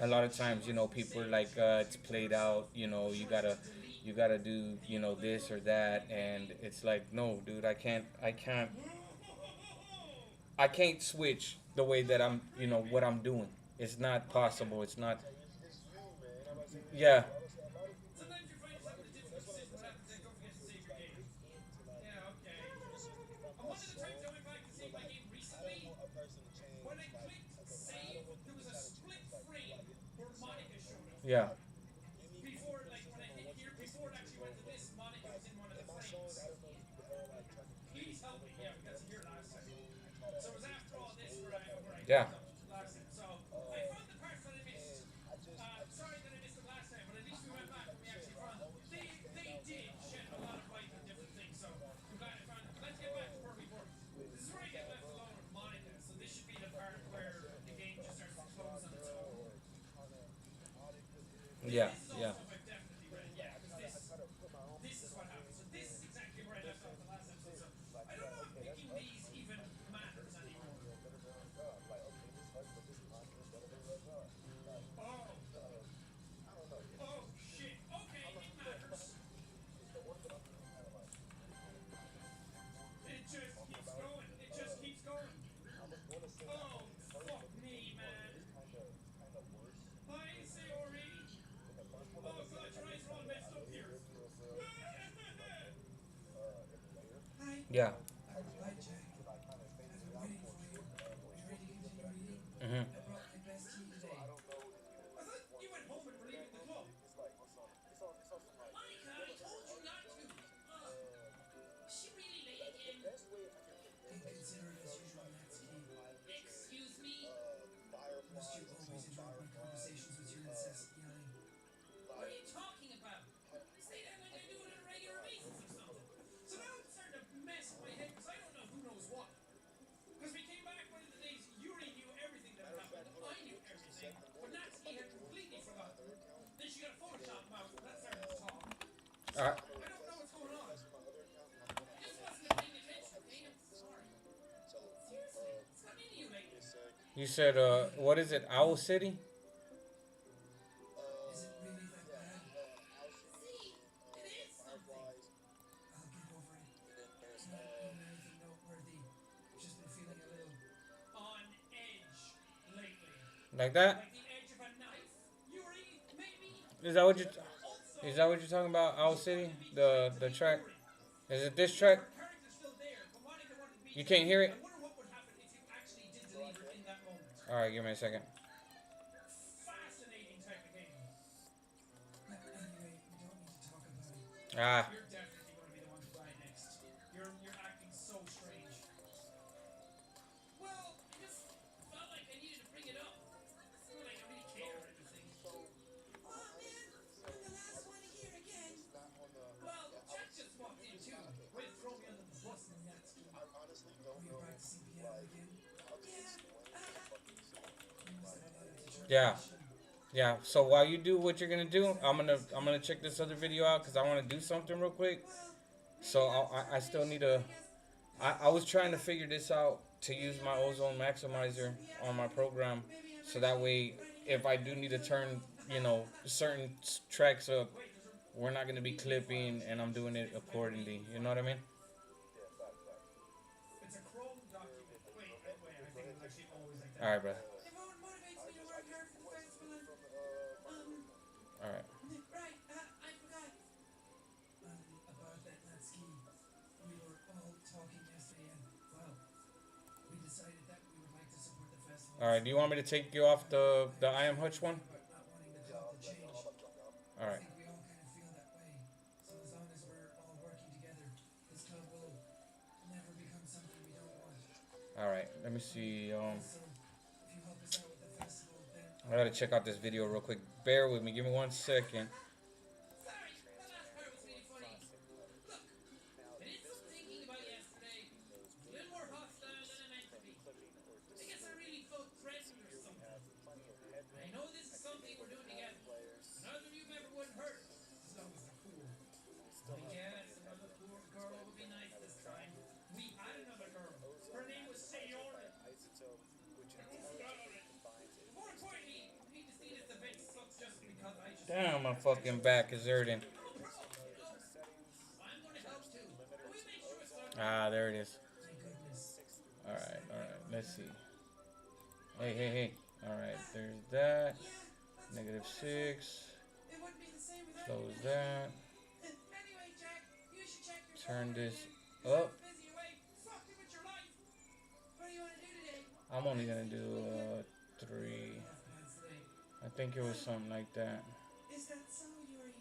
Speaker 1: a lot of times, you know, people are like, it's played out, you know, you gotta do, you know, this or that, and it's like, no, dude, I can't switch the way that I'm, you know, what I'm doing. It's not possible. It's not.
Speaker 4: It's you, man. I'm not saying it's
Speaker 1: Yeah,
Speaker 4: you. A lot of people.
Speaker 5: Sometimes you find yourself in a difficult
Speaker 4: That's what I'm
Speaker 5: decision, but
Speaker 4: saying.
Speaker 5: after that, don't forget to save
Speaker 4: Music's
Speaker 5: your
Speaker 4: not a
Speaker 5: game.
Speaker 4: big hit to like.
Speaker 5: Yeah, okay.
Speaker 4: Especially if I'm
Speaker 5: And
Speaker 4: not
Speaker 5: one of the times
Speaker 4: strong.
Speaker 5: I went back and
Speaker 4: So
Speaker 5: saved my
Speaker 4: like,
Speaker 5: game
Speaker 4: I don't
Speaker 5: recently,
Speaker 4: want a person to
Speaker 5: when
Speaker 4: change.
Speaker 5: I
Speaker 4: Like,
Speaker 5: clicked
Speaker 4: okay, I
Speaker 5: save,
Speaker 4: don't want
Speaker 5: there
Speaker 4: people
Speaker 5: was a
Speaker 4: trying to
Speaker 5: split
Speaker 4: change like who I
Speaker 5: frame
Speaker 4: am.
Speaker 5: where
Speaker 4: So
Speaker 5: Monica showed up.
Speaker 1: yeah,
Speaker 4: like, any
Speaker 5: Before, like, when I
Speaker 4: criticism or
Speaker 5: hit
Speaker 4: what
Speaker 5: here,
Speaker 4: you're
Speaker 5: before
Speaker 4: listening
Speaker 5: it
Speaker 4: to,
Speaker 5: actually
Speaker 4: bro.
Speaker 5: went to
Speaker 4: But
Speaker 5: this, Monica
Speaker 4: like
Speaker 5: was in one of
Speaker 4: in
Speaker 5: the
Speaker 4: my songs,
Speaker 5: frames.
Speaker 4: I don't know if you've heard like track a few
Speaker 5: Please help
Speaker 4: of
Speaker 5: me.
Speaker 4: the
Speaker 5: Yeah, we
Speaker 4: most
Speaker 5: got to hear
Speaker 4: recent
Speaker 5: last
Speaker 4: songs.
Speaker 5: time.
Speaker 4: I try to
Speaker 5: So it
Speaker 4: at
Speaker 5: was
Speaker 4: least
Speaker 5: after
Speaker 4: tell
Speaker 5: all this
Speaker 4: stories.
Speaker 5: where
Speaker 4: I
Speaker 5: I
Speaker 4: try to
Speaker 5: where I
Speaker 4: bring
Speaker 1: yeah,
Speaker 5: fucked up
Speaker 4: emotion to
Speaker 5: last
Speaker 4: music.
Speaker 5: time. So I found the parts that I missed.
Speaker 4: And
Speaker 5: Sorry that I missed it last time, but at least we went
Speaker 4: just
Speaker 5: back
Speaker 4: like
Speaker 5: and
Speaker 4: you
Speaker 5: we
Speaker 4: said,
Speaker 5: actually
Speaker 4: bro, I
Speaker 5: found them.
Speaker 4: always try to stand
Speaker 5: They
Speaker 4: out, man.
Speaker 5: did
Speaker 4: I always
Speaker 5: shed
Speaker 4: try
Speaker 5: a
Speaker 4: to
Speaker 5: lot
Speaker 4: be
Speaker 5: of
Speaker 4: the
Speaker 5: light on
Speaker 4: difference.
Speaker 5: different things. So I'm
Speaker 4: So,
Speaker 5: glad I found it. But let's get back to where we were. This is where I get left alone with Monica. So this should be the part
Speaker 4: like I
Speaker 5: where
Speaker 4: said,
Speaker 5: the game just starts to
Speaker 4: talk
Speaker 5: close
Speaker 4: about
Speaker 5: on its
Speaker 4: girl
Speaker 5: own.
Speaker 4: or kind of demonic with it.
Speaker 1: yeah,
Speaker 5: This is all
Speaker 1: yeah,
Speaker 5: stuff I've definitely read.
Speaker 4: Like
Speaker 5: Yeah, because
Speaker 4: I try to put my own
Speaker 5: this
Speaker 4: spin
Speaker 5: is
Speaker 4: on
Speaker 5: what happens.
Speaker 4: things
Speaker 5: So this is
Speaker 4: and
Speaker 5: exactly where I left
Speaker 4: listen
Speaker 5: off the last
Speaker 4: to
Speaker 5: episode. So
Speaker 4: lyrics. Like
Speaker 5: I
Speaker 4: be
Speaker 5: don't
Speaker 4: like,
Speaker 5: know if
Speaker 4: okay, that's
Speaker 5: picking
Speaker 4: us,
Speaker 5: these
Speaker 4: but
Speaker 5: even
Speaker 4: this
Speaker 5: matters
Speaker 4: is
Speaker 5: anymore.
Speaker 4: Monica better than God. Like, okay, this us, but this is Monica better than God. Like,
Speaker 5: Oh,
Speaker 4: I don't know.
Speaker 5: oh shit. Okay,
Speaker 4: I'm not,
Speaker 5: it
Speaker 4: I'm not
Speaker 5: matters.
Speaker 4: really into music no more, but I'm just kind of like
Speaker 5: It just
Speaker 4: talking
Speaker 5: keeps
Speaker 4: about it.
Speaker 5: going. It just keeps going.
Speaker 4: I was gonna say I
Speaker 5: Oh,
Speaker 4: think the first
Speaker 5: fuck
Speaker 4: one, the
Speaker 5: me,
Speaker 4: first part
Speaker 5: man.
Speaker 4: is kind of worse
Speaker 5: Hi,
Speaker 4: than
Speaker 5: Sayori.
Speaker 4: in the first one. Like
Speaker 5: Oh,
Speaker 4: I said,
Speaker 5: God, your eyes are all
Speaker 4: I
Speaker 5: messed up
Speaker 4: know it
Speaker 5: here.
Speaker 4: gives you a real like every layer.
Speaker 5: Hi.
Speaker 1: yeah.
Speaker 4: Actually, I believe you can like kind of fade it out more
Speaker 5: You ready to
Speaker 4: swiftly than what
Speaker 5: continue
Speaker 4: I did.
Speaker 5: reading?
Speaker 1: Hmm.
Speaker 5: I brought my best tea
Speaker 4: So
Speaker 5: today.
Speaker 4: I don't know if you
Speaker 5: I thought
Speaker 4: want
Speaker 5: you
Speaker 4: to
Speaker 5: went home and were
Speaker 4: listen to
Speaker 5: leaving
Speaker 4: that
Speaker 5: the
Speaker 4: book.
Speaker 5: club.
Speaker 4: It's like it's on some like
Speaker 5: Monica,
Speaker 4: you
Speaker 5: I
Speaker 4: ever heard
Speaker 5: told
Speaker 4: of
Speaker 5: you
Speaker 4: Art
Speaker 5: not to.
Speaker 4: Jones?
Speaker 5: Is she really late
Speaker 4: The
Speaker 5: again?
Speaker 4: best way if you can the best way to
Speaker 5: Inconsiderate as
Speaker 4: describe
Speaker 5: usual,
Speaker 4: like
Speaker 5: Natsuki.
Speaker 4: really high pitched
Speaker 5: Excuse me? Must you
Speaker 4: fireflies,
Speaker 5: always
Speaker 4: insane
Speaker 5: interrupt my
Speaker 4: fireflies,
Speaker 5: conversations with your incessant yelling? What are
Speaker 4: like
Speaker 5: you talking about? Say that like I do it on a regular basis or something. So now it's starting to mess with my head because I don't know who knows what. Because we came back one of the days, Yuri knew everything that
Speaker 4: matter
Speaker 5: had
Speaker 4: of
Speaker 5: happened.
Speaker 4: fact, hold on,
Speaker 5: I
Speaker 4: give
Speaker 5: knew
Speaker 4: me just a
Speaker 5: everything,
Speaker 4: second. I'm
Speaker 5: but
Speaker 4: going into
Speaker 5: Natsuki
Speaker 4: my
Speaker 5: had completely
Speaker 4: my
Speaker 5: forgotten.
Speaker 4: other account,
Speaker 5: Then she got a
Speaker 4: and then
Speaker 5: Photoshop mouse, and that started to talk.
Speaker 1: All
Speaker 5: So
Speaker 1: right,
Speaker 4: I'm gonna
Speaker 5: I don't know what's going on.
Speaker 4: request from my other account, and I'm gonna
Speaker 5: I
Speaker 4: put
Speaker 5: just
Speaker 4: in
Speaker 5: wasn't paying
Speaker 4: so I don't
Speaker 5: attention,
Speaker 4: have the
Speaker 5: okay?
Speaker 4: same
Speaker 5: I'm
Speaker 4: thing.
Speaker 5: sorry.
Speaker 4: So
Speaker 5: Seriously, what's gotten into you
Speaker 4: give me
Speaker 5: lately?
Speaker 4: a sec.
Speaker 1: you said what is it? Owl City?
Speaker 5: Is it really that
Speaker 4: Yeah,
Speaker 5: bad?
Speaker 4: Owl City,
Speaker 5: See,
Speaker 4: and
Speaker 5: it
Speaker 4: then
Speaker 5: is something.
Speaker 4: Fireflies,
Speaker 5: I'll get over it.
Speaker 4: and then there's
Speaker 5: Not even anything noteworthy. Just been feeling a little on edge lately.
Speaker 1: Like that?
Speaker 5: Like the edge of a knife? Yuri, maybe?
Speaker 1: Is that what you?
Speaker 5: Also,
Speaker 1: Is that what you're talking about? Owl
Speaker 5: you
Speaker 1: City?
Speaker 5: wanted to be tracked to
Speaker 1: The
Speaker 5: be
Speaker 1: track?
Speaker 5: Yuri.
Speaker 1: Is it this
Speaker 5: Like
Speaker 1: track?
Speaker 5: her character's still there, but Monica wanted to be
Speaker 1: You
Speaker 5: tracked.
Speaker 1: can't hear
Speaker 5: I
Speaker 1: it?
Speaker 5: wonder what would happen if you actually did deliver in that moment.
Speaker 1: All right, give me a second.
Speaker 5: Fascinating type of game. Anyway, we don't need to talk about it.
Speaker 1: Ah,
Speaker 5: You're definitely going to be the one to die next. You're acting so strange. Well, I just felt like I needed to bring it up. It's not like I really care or anything. Oh man, I'm the last one here again.
Speaker 4: it's not on the.
Speaker 5: Well,
Speaker 4: Yeah,
Speaker 5: Jack just walked in too. Way to throw me under the bus, Natsuki.
Speaker 4: I honestly
Speaker 5: Were
Speaker 4: don't
Speaker 5: you
Speaker 4: know
Speaker 5: practicing piano
Speaker 4: like
Speaker 5: again?
Speaker 4: how to
Speaker 5: Yeah.
Speaker 4: explain the fucking song.
Speaker 5: You must have a lot of
Speaker 1: yeah,
Speaker 5: determination.
Speaker 1: yeah. So while you do what you're gonna do, I'm gonna check this other video out because I want to do something real quick.
Speaker 5: Well,
Speaker 1: So I still need to. I was trying to figure this out to use my ozone maximizer on my program, so that way if I do need to turn, you know, certain tracks up,
Speaker 5: wait, there's a
Speaker 1: we're not gonna be clipping, and I'm doing it accordingly. You know what I mean?
Speaker 4: Yeah, fact.
Speaker 5: It's a Chrome document. Wait, I think it was actually always like
Speaker 1: All
Speaker 5: that.
Speaker 1: right, bro.
Speaker 5: If what motivates me to work hard for the festival and,
Speaker 4: From my other account.
Speaker 1: All right.
Speaker 5: right, I forgot. About that Natsuki. We were all talking yesterday and, well, we decided that we would like to support the festival.
Speaker 1: All right. Do you want me to take you off the I am Hutch one?
Speaker 5: About not wanting the
Speaker 4: Yeah,
Speaker 5: club
Speaker 4: I'll,
Speaker 5: to
Speaker 4: yeah,
Speaker 5: change.
Speaker 4: I'm about to drop down.
Speaker 1: All
Speaker 5: I
Speaker 1: right.
Speaker 5: think we all kind of feel that way. So as long as we're all working together, this club will never become something we don't want.
Speaker 1: All right. Let me see.
Speaker 5: Also, if you help us out with
Speaker 1: I gotta check out this video real quick. Bear with me. Give me 1 second.
Speaker 5: Sorry, that last part was really funny. Look, I did some thinking about yesterday. It's a little more hostile than I meant to be. I guess I really felt threatened or something. I know this is something we're doing together. Neither of you ever wouldn't hurt, as long as they're cool. I guess another poor girl would be nice this time. We had another girl. Her name was Sayori. More importantly, I hate to see this event sucks just because I just
Speaker 1: Damn, my fucking back is hurting.
Speaker 5: no problem, you know. I'm gonna help too. But we make sure it's done.
Speaker 1: Ah, there it is.
Speaker 5: Thank goodness.
Speaker 1: Alright, alright. Let's see. Hey, hey, hey. Alright, there's that. -6.
Speaker 5: It wouldn't be the same without
Speaker 1: Close
Speaker 5: you.
Speaker 1: that.
Speaker 5: Anyway, Jack, you should check your
Speaker 1: Turn
Speaker 5: phone
Speaker 1: this
Speaker 5: again.
Speaker 1: up.
Speaker 5: Busy away. Fuck you with your life. What do you want to do today?
Speaker 1: I'm only gonna do 3.
Speaker 5: Plans today.
Speaker 1: I think it was something like that.
Speaker 5: Is that so, Yuri?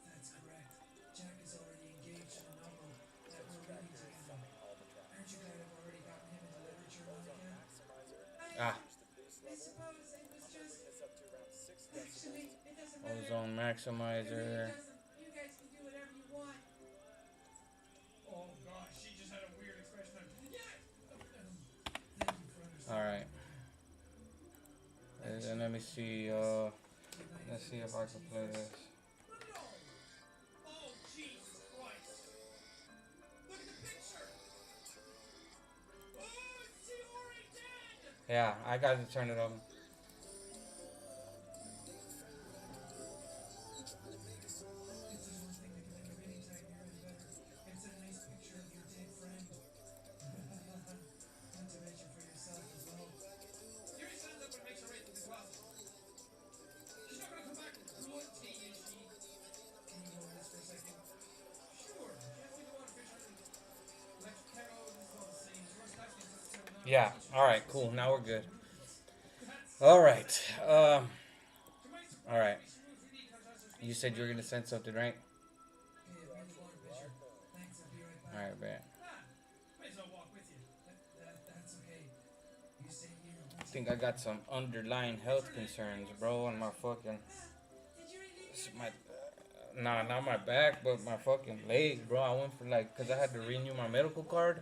Speaker 5: That's correct. Jack is already engaged in a novel that we're reading together. Aren't you glad I've already gotten him into literature, Monica?
Speaker 1: Ah,
Speaker 5: I suppose it was just... Actually, it doesn't matter.
Speaker 1: ozone
Speaker 5: It really
Speaker 1: maximizer.
Speaker 5: doesn't. You guys can do whatever you want. Oh gosh, she just had a weird expression on. Yeah! Thank you for understanding.
Speaker 1: Alright. And then let me see, let's see if I can play this.
Speaker 5: No! Oh, Jesus Christ! Look at the picture! Oh, it's Sayori dead!
Speaker 1: Yeah, I gotta turn it on.
Speaker 5: It's the one thing that can make a reading tag nearly better. It's a nice picture of your dead friend. Not to mention for yourself as well. Yuri stands up and makes her way to the closet. She's not gonna come back with blood tea, is she? Can you go with us for a second? Sure. She has to go on officially. Electric kettle, this is all the same. Yours lasting since 7
Speaker 1: Yeah, alright, cool. Now we're good. Alright, alright. You said you were gonna send something, right? Alright, man.
Speaker 5: Might as well walk with you. That's okay. You stay here.
Speaker 1: I think I got some underlying health concerns, bro, on my fucking.
Speaker 5: Did you really
Speaker 1: My, nah, not my back, but my fucking leg, bro. I went for like, cause I had to renew my medical card,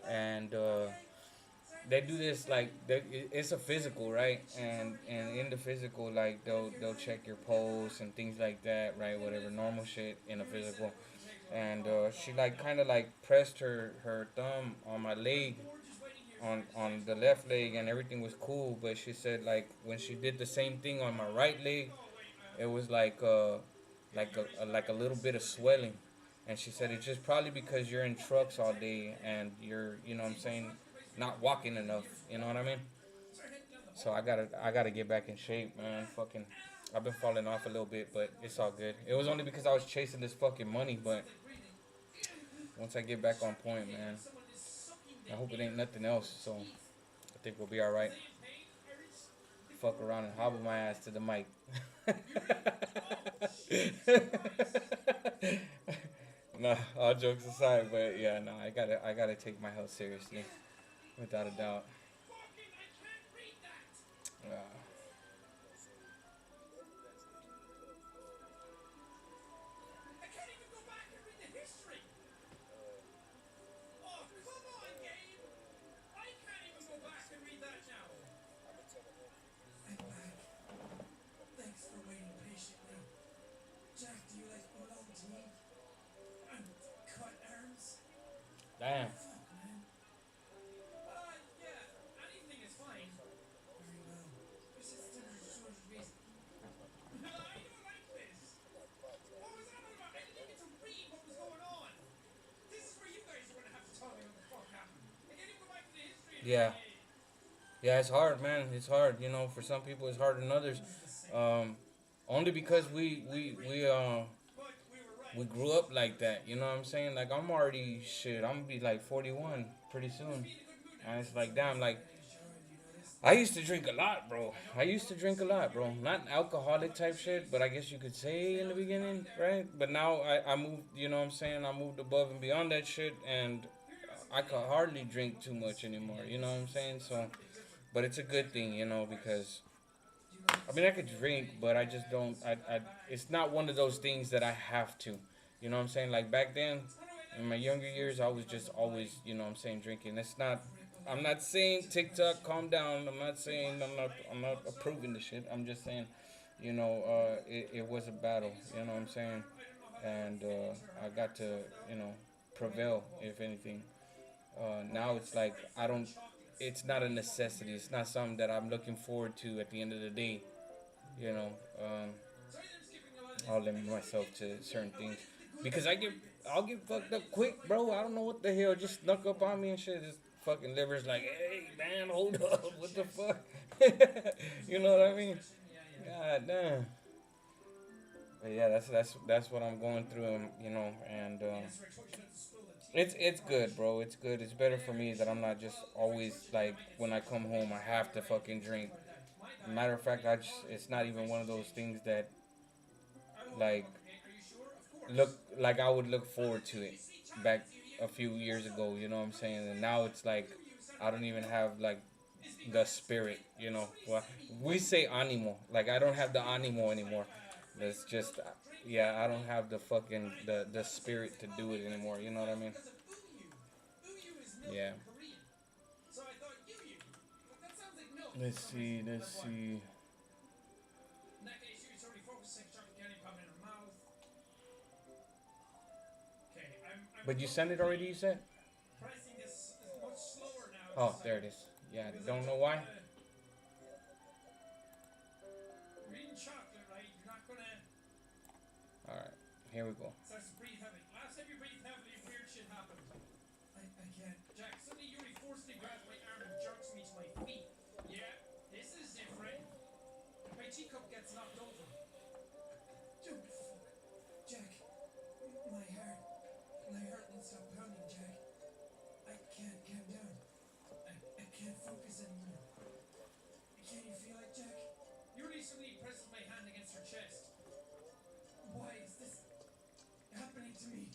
Speaker 1: and they do this like it's a physical, right? And in the physical, like they'll check your pulse and things like that, right? Whatever normal shit in a physical. And she like kind of like pressed her thumb on my leg, on the left leg, and everything was cool. But she said like when she did the same thing on my right leg, it was like a little bit of swelling. And she said it's just probably because you're in trucks all day and you're, you know what I'm saying, not walking enough. You know what I mean? So I gotta get back in shape, man. Fucking, I've been falling off a little bit, but it's all good. It was only because I was chasing this fucking money, but once I get back on point, man, I hope it ain't nothing else. So I think we'll be all right. Fuck around and hobble my ass to the mic. No, all jokes aside, but yeah, no, I gotta take my health seriously, without a doubt.
Speaker 5: I can't even go back and read the history. Oh, come on, Gabe. I can't even go back and read that now. I'm back. Thanks for waiting patiently. Jack, do you like oolong tea? And cut arms?
Speaker 1: Damn.
Speaker 5: Fuck, man. Yeah. Anything is fine. Very well. Persistent and short of reason. I don't like this. What was that all about? I didn't even get to read what was going on. This is where you guys are gonna have to tell me what the fuck happened. I can't even go back to the history.
Speaker 1: Yeah. Yeah, it's hard, man. It's hard. You know, for some people it's harder than others. Only because we
Speaker 5: But we were right.
Speaker 1: grew up like that. You know what I'm saying? Like I'm already shit. I'm gonna be like 41 pretty soon, and it's like damn. Like I used to drink a lot, bro. Not alcoholic type shit, but I guess you could say in the beginning, right? But now I moved. You know what I'm saying? I moved above and beyond that shit, and I could hardly drink too much anymore. You know what I'm saying? So, but it's a good thing, you know, because I mean, I could drink, but I just don't. It's not one of those things that I have to. You know what I'm saying? Like back then, in my younger years, I was just always, you know what I'm saying, drinking. It's not. I'm not saying TikTok, calm down. I'm not saying I'm not approving the shit. I'm just saying, it was a battle. You know what I'm saying? And I got to, you know, prevail if anything. Now it's like I don't. It's not a necessity. It's not something that I'm looking forward to at the end of the day. You know, I'll limit myself to certain things because I'll get fucked up quick, bro. I don't know what the hell just snuck up on me and shit. This fucking liver's like, hey man, hold up, what the fuck? You know what I mean? God damn. But yeah, that's what I'm going through, you know, and it's good, bro. It's good. It's better for me that I'm not just always like when I come home I have to fucking drink. Matter of fact, it's not even one of those things that like look like I would look forward to it back a few years ago. You know what I'm saying? And now it's like I don't even have like the spirit. You know, well, we say animo. Like I don't have the animo anymore. It's just yeah, I don't have the fucking the spirit to do it anymore. You know what I mean? Yeah. Let's see. Let's see.
Speaker 5: In that case, you already focusing chocolate candy popping in her mouth. Okay, I'm
Speaker 1: But you sent it already. You said?
Speaker 5: pressing this much slower now.
Speaker 1: Oh, there it is. Yeah. Don't know why.
Speaker 5: You're eating chocolate, right? You're not gonna
Speaker 1: All right. Here we go.
Speaker 5: start to breathe heavy. Last time you breathed heavily, weird shit happened. I can't. Jack, suddenly Yuri forcibly grabs my arm and jerks me to my feet. Yeah, this is different. My teacup gets knocked over. Don't fuck. Jack, my heart won't stop pounding, Jack. I can't calm down. I can't focus anymore. Can you feel it, Jack? Yuri suddenly presses my hand against her chest. Why is this happening to me?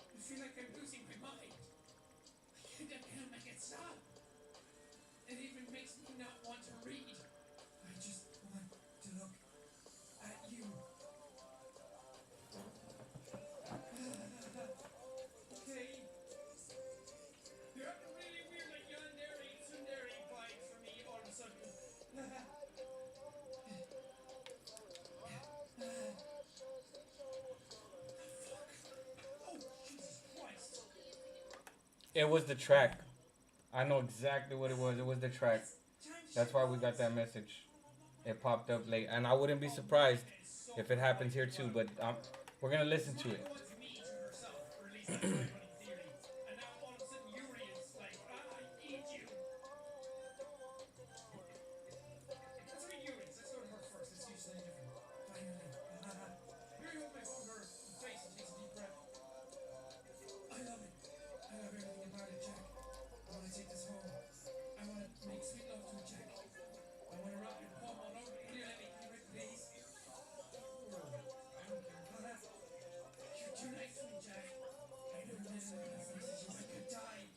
Speaker 5: I feel like I'm losing my mind. I can't make it stop. It even makes me not want to read. I just want to look at you. Okay. You're having a really weird like yandere, tsundere vibe for me all of a sudden. Oh, Jesus Christ.
Speaker 1: It was the track. I know exactly what it was. It was the track. That's why we got that message. It popped up late, and I wouldn't be surprised if it happens here too. But we're gonna listen to it.
Speaker 5: Wants me to herself, or at least that's my running theory. And now all of a sudden Yuri is like, I eat you. Let's read Yuri's. Let's go to her first. Let's use something different. Finally. Yuri holds my phone to her face and takes a deep breath. I love it. I love everything about it, Jack. I want to take this home. I want to make sweet love to it, Jack. I want to rub your palm all over. Can you let me please? I don't care. You're too nice to me, Jack. I never met anyone as nice as you. I could die.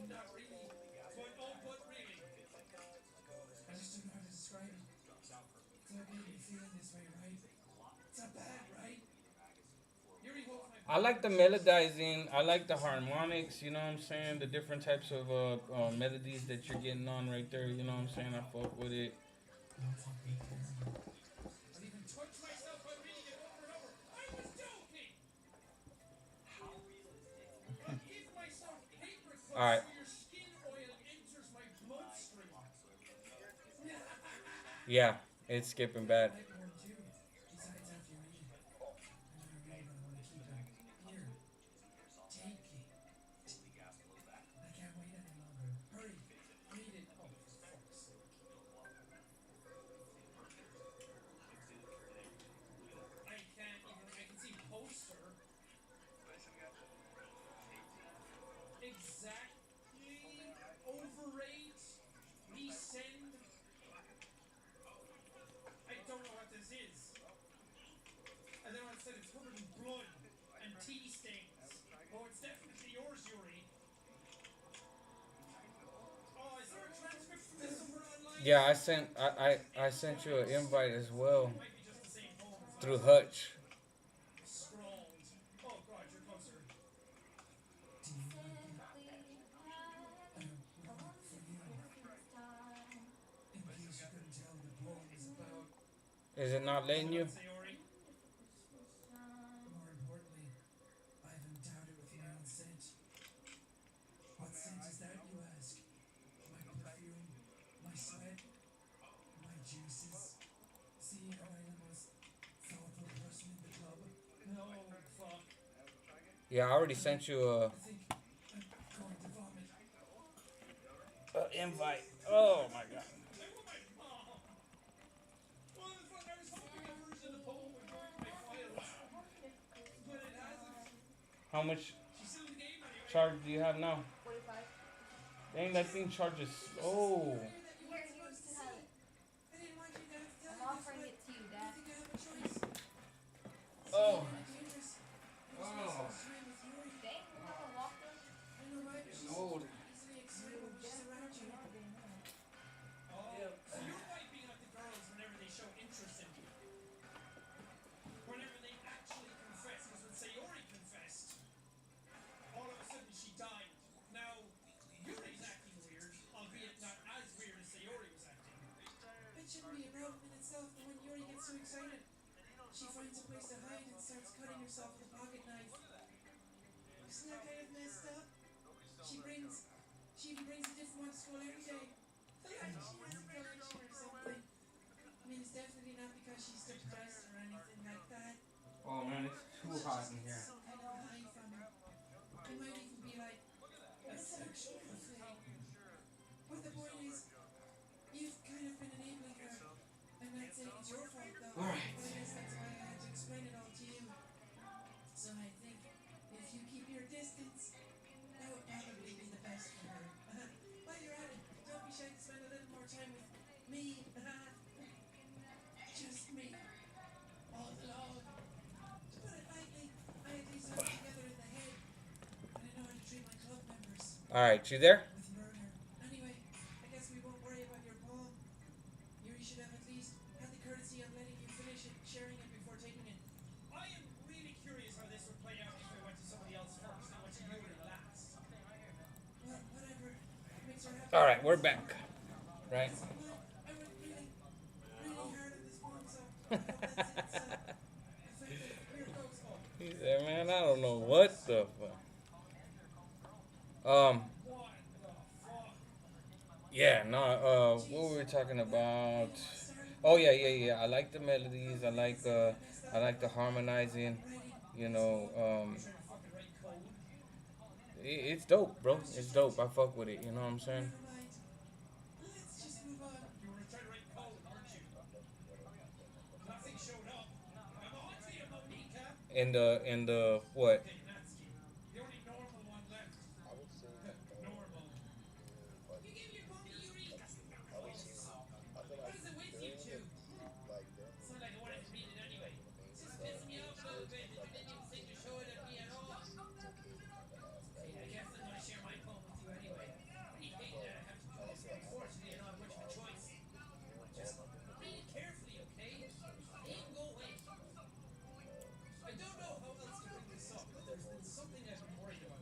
Speaker 5: Not really. But really. I just don't know how to describe it. It's okay to be feeling this way, right? It's not bad, right? Yuri holds my
Speaker 1: I like the melodizing. I like the harmonics. You know what I'm saying? The different types of melodies that you're getting on right there. You know what I'm saying? I fuck with it.
Speaker 5: I've even touched myself by reading it over and over. I was joking! I give myself paper cuts
Speaker 1: All right.
Speaker 5: so your skin oil enters my bloodstream.
Speaker 1: Yeah, it's skipping bad.
Speaker 5: I like more too. Besides, after you read it, I know you're really gonna want to keep it. Here, take it. I can't wait any longer. Hurry, read it. Oh, for fuck's sake. I can't even. I can see poster. Exactly. Overrate. Resend. I don't know what this is. And then it said it's covered in blood and tea stains. Oh, it's definitely yours, Yuri. Oh, is there a transcript from this somewhere online?
Speaker 1: Yeah, I sent you an invite as well
Speaker 5: Might be just the same poem as
Speaker 1: through
Speaker 5: last time.
Speaker 1: Hutch.
Speaker 5: Scrawled. Oh god, you're closer. In case you couldn't tell, the poem is about.
Speaker 1: Is it not
Speaker 5: Is it
Speaker 1: letting
Speaker 5: about
Speaker 1: you?
Speaker 5: Sayori? More importantly, I've endowed it with my own scent. What scent is that, you ask? My perfume, my sweat, my juices. See, am I the most thoughtful person in the club? No, fuck.
Speaker 1: Yeah, I already sent you
Speaker 5: I think I'm going to vomit.
Speaker 1: a invite. Oh my god.
Speaker 5: I want my mom. Well, the fuck, I was hoping a version of the poem would go into my files, but it hasn't.
Speaker 1: How much
Speaker 5: She's still in the game anyway.
Speaker 1: charge do you have now?
Speaker 6: 45.
Speaker 1: Dang, that thing charges.
Speaker 5: It was just
Speaker 1: Oh.
Speaker 5: earlier that you
Speaker 6: Here,
Speaker 5: weren't
Speaker 6: you
Speaker 5: supposed to
Speaker 6: can have
Speaker 5: see.
Speaker 6: it.
Speaker 5: I didn't want you to have to tell
Speaker 6: I'm
Speaker 5: you this,
Speaker 6: offering
Speaker 5: but
Speaker 6: it to you,
Speaker 5: I
Speaker 6: Dad.
Speaker 5: think I have a choice. See,
Speaker 1: Oh.
Speaker 5: in the dangerous, I was
Speaker 1: Oh.
Speaker 5: wasting time with Yuri.
Speaker 6: Dang, you have a locker?
Speaker 5: I know, right? She's
Speaker 1: Old.
Speaker 5: easily excitable when she's around you. Oh, so you're wiping out the girls whenever they show interest in you. Whenever they actually confess. Because when Sayori confessed, all of a sudden she died. Now, Yuri's acting weird, albeit not as weird as Sayori was acting. It shouldn't be a problem in itself, but when Yuri gets so excited, she finds a place to hide and starts cutting herself with a pocket knife. Isn't that kind of messed up? She even brings a different one to school every day. Like she has a collection or something. I mean, it's definitely not because she's depressed or anything like that.
Speaker 1: Oh man, it's too hot in here.
Speaker 5: Some kind of high from her. It might even be like a sexual thing. But the point is, you've kind of been enabling her. I'm not saying it's your fault though.
Speaker 1: Alright.
Speaker 5: But I guess that's why I had to explain it all to you. So I think if you keep your distance, that would probably be the best for her. While you're at it, don't be shy to spend a little more time with me. Just me. All alone. To put it lightly, I at least have it together in the head. And I know how to treat my club members.
Speaker 1: Alright, you there?
Speaker 5: With murder. Anyway, I guess we won't worry about your poem. Yuri should have at least had the courtesy of letting you finish it, sharing it before taking it. I am really curious how this would play out if I went to somebody else first and went to Yuri last. Well, whatever. Makes her happy.
Speaker 1: Alright, we're back. Right?
Speaker 5: Well, I worked really, really hard on this poem, so I hope that's effective. Here it goes. Oh,
Speaker 1: He said, man, I don't know what the fuck.
Speaker 5: what the fuck?
Speaker 1: Yeah, no, what were we talking about? Oh yeah. I like the melodies. I like the harmonizing. You know,
Speaker 5: Trying to fucking write code.
Speaker 1: it's dope, bro. It's dope. I fuck with it. You know what I'm saying?
Speaker 5: Never mind. Let's just move on. You were trying to write code, weren't you? Nothing showed up. I'm on to you, Monica.
Speaker 1: In the what?
Speaker 5: Okay, Natsuki. The only normal one left. Normal. You gave your poem to Yuri. What is it with you two? It's not like I wanted to read it anyway. It's just pissing me off a little bit that you didn't even think to show it at me at all. Hey, I guess I'm gonna share my poem with you anyway. I hate that I have to do this, but unfortunately I don't have much of a choice. Just read it carefully, okay? Aim go away. I don't know how else to bring this up, but there's been something I've been worried about.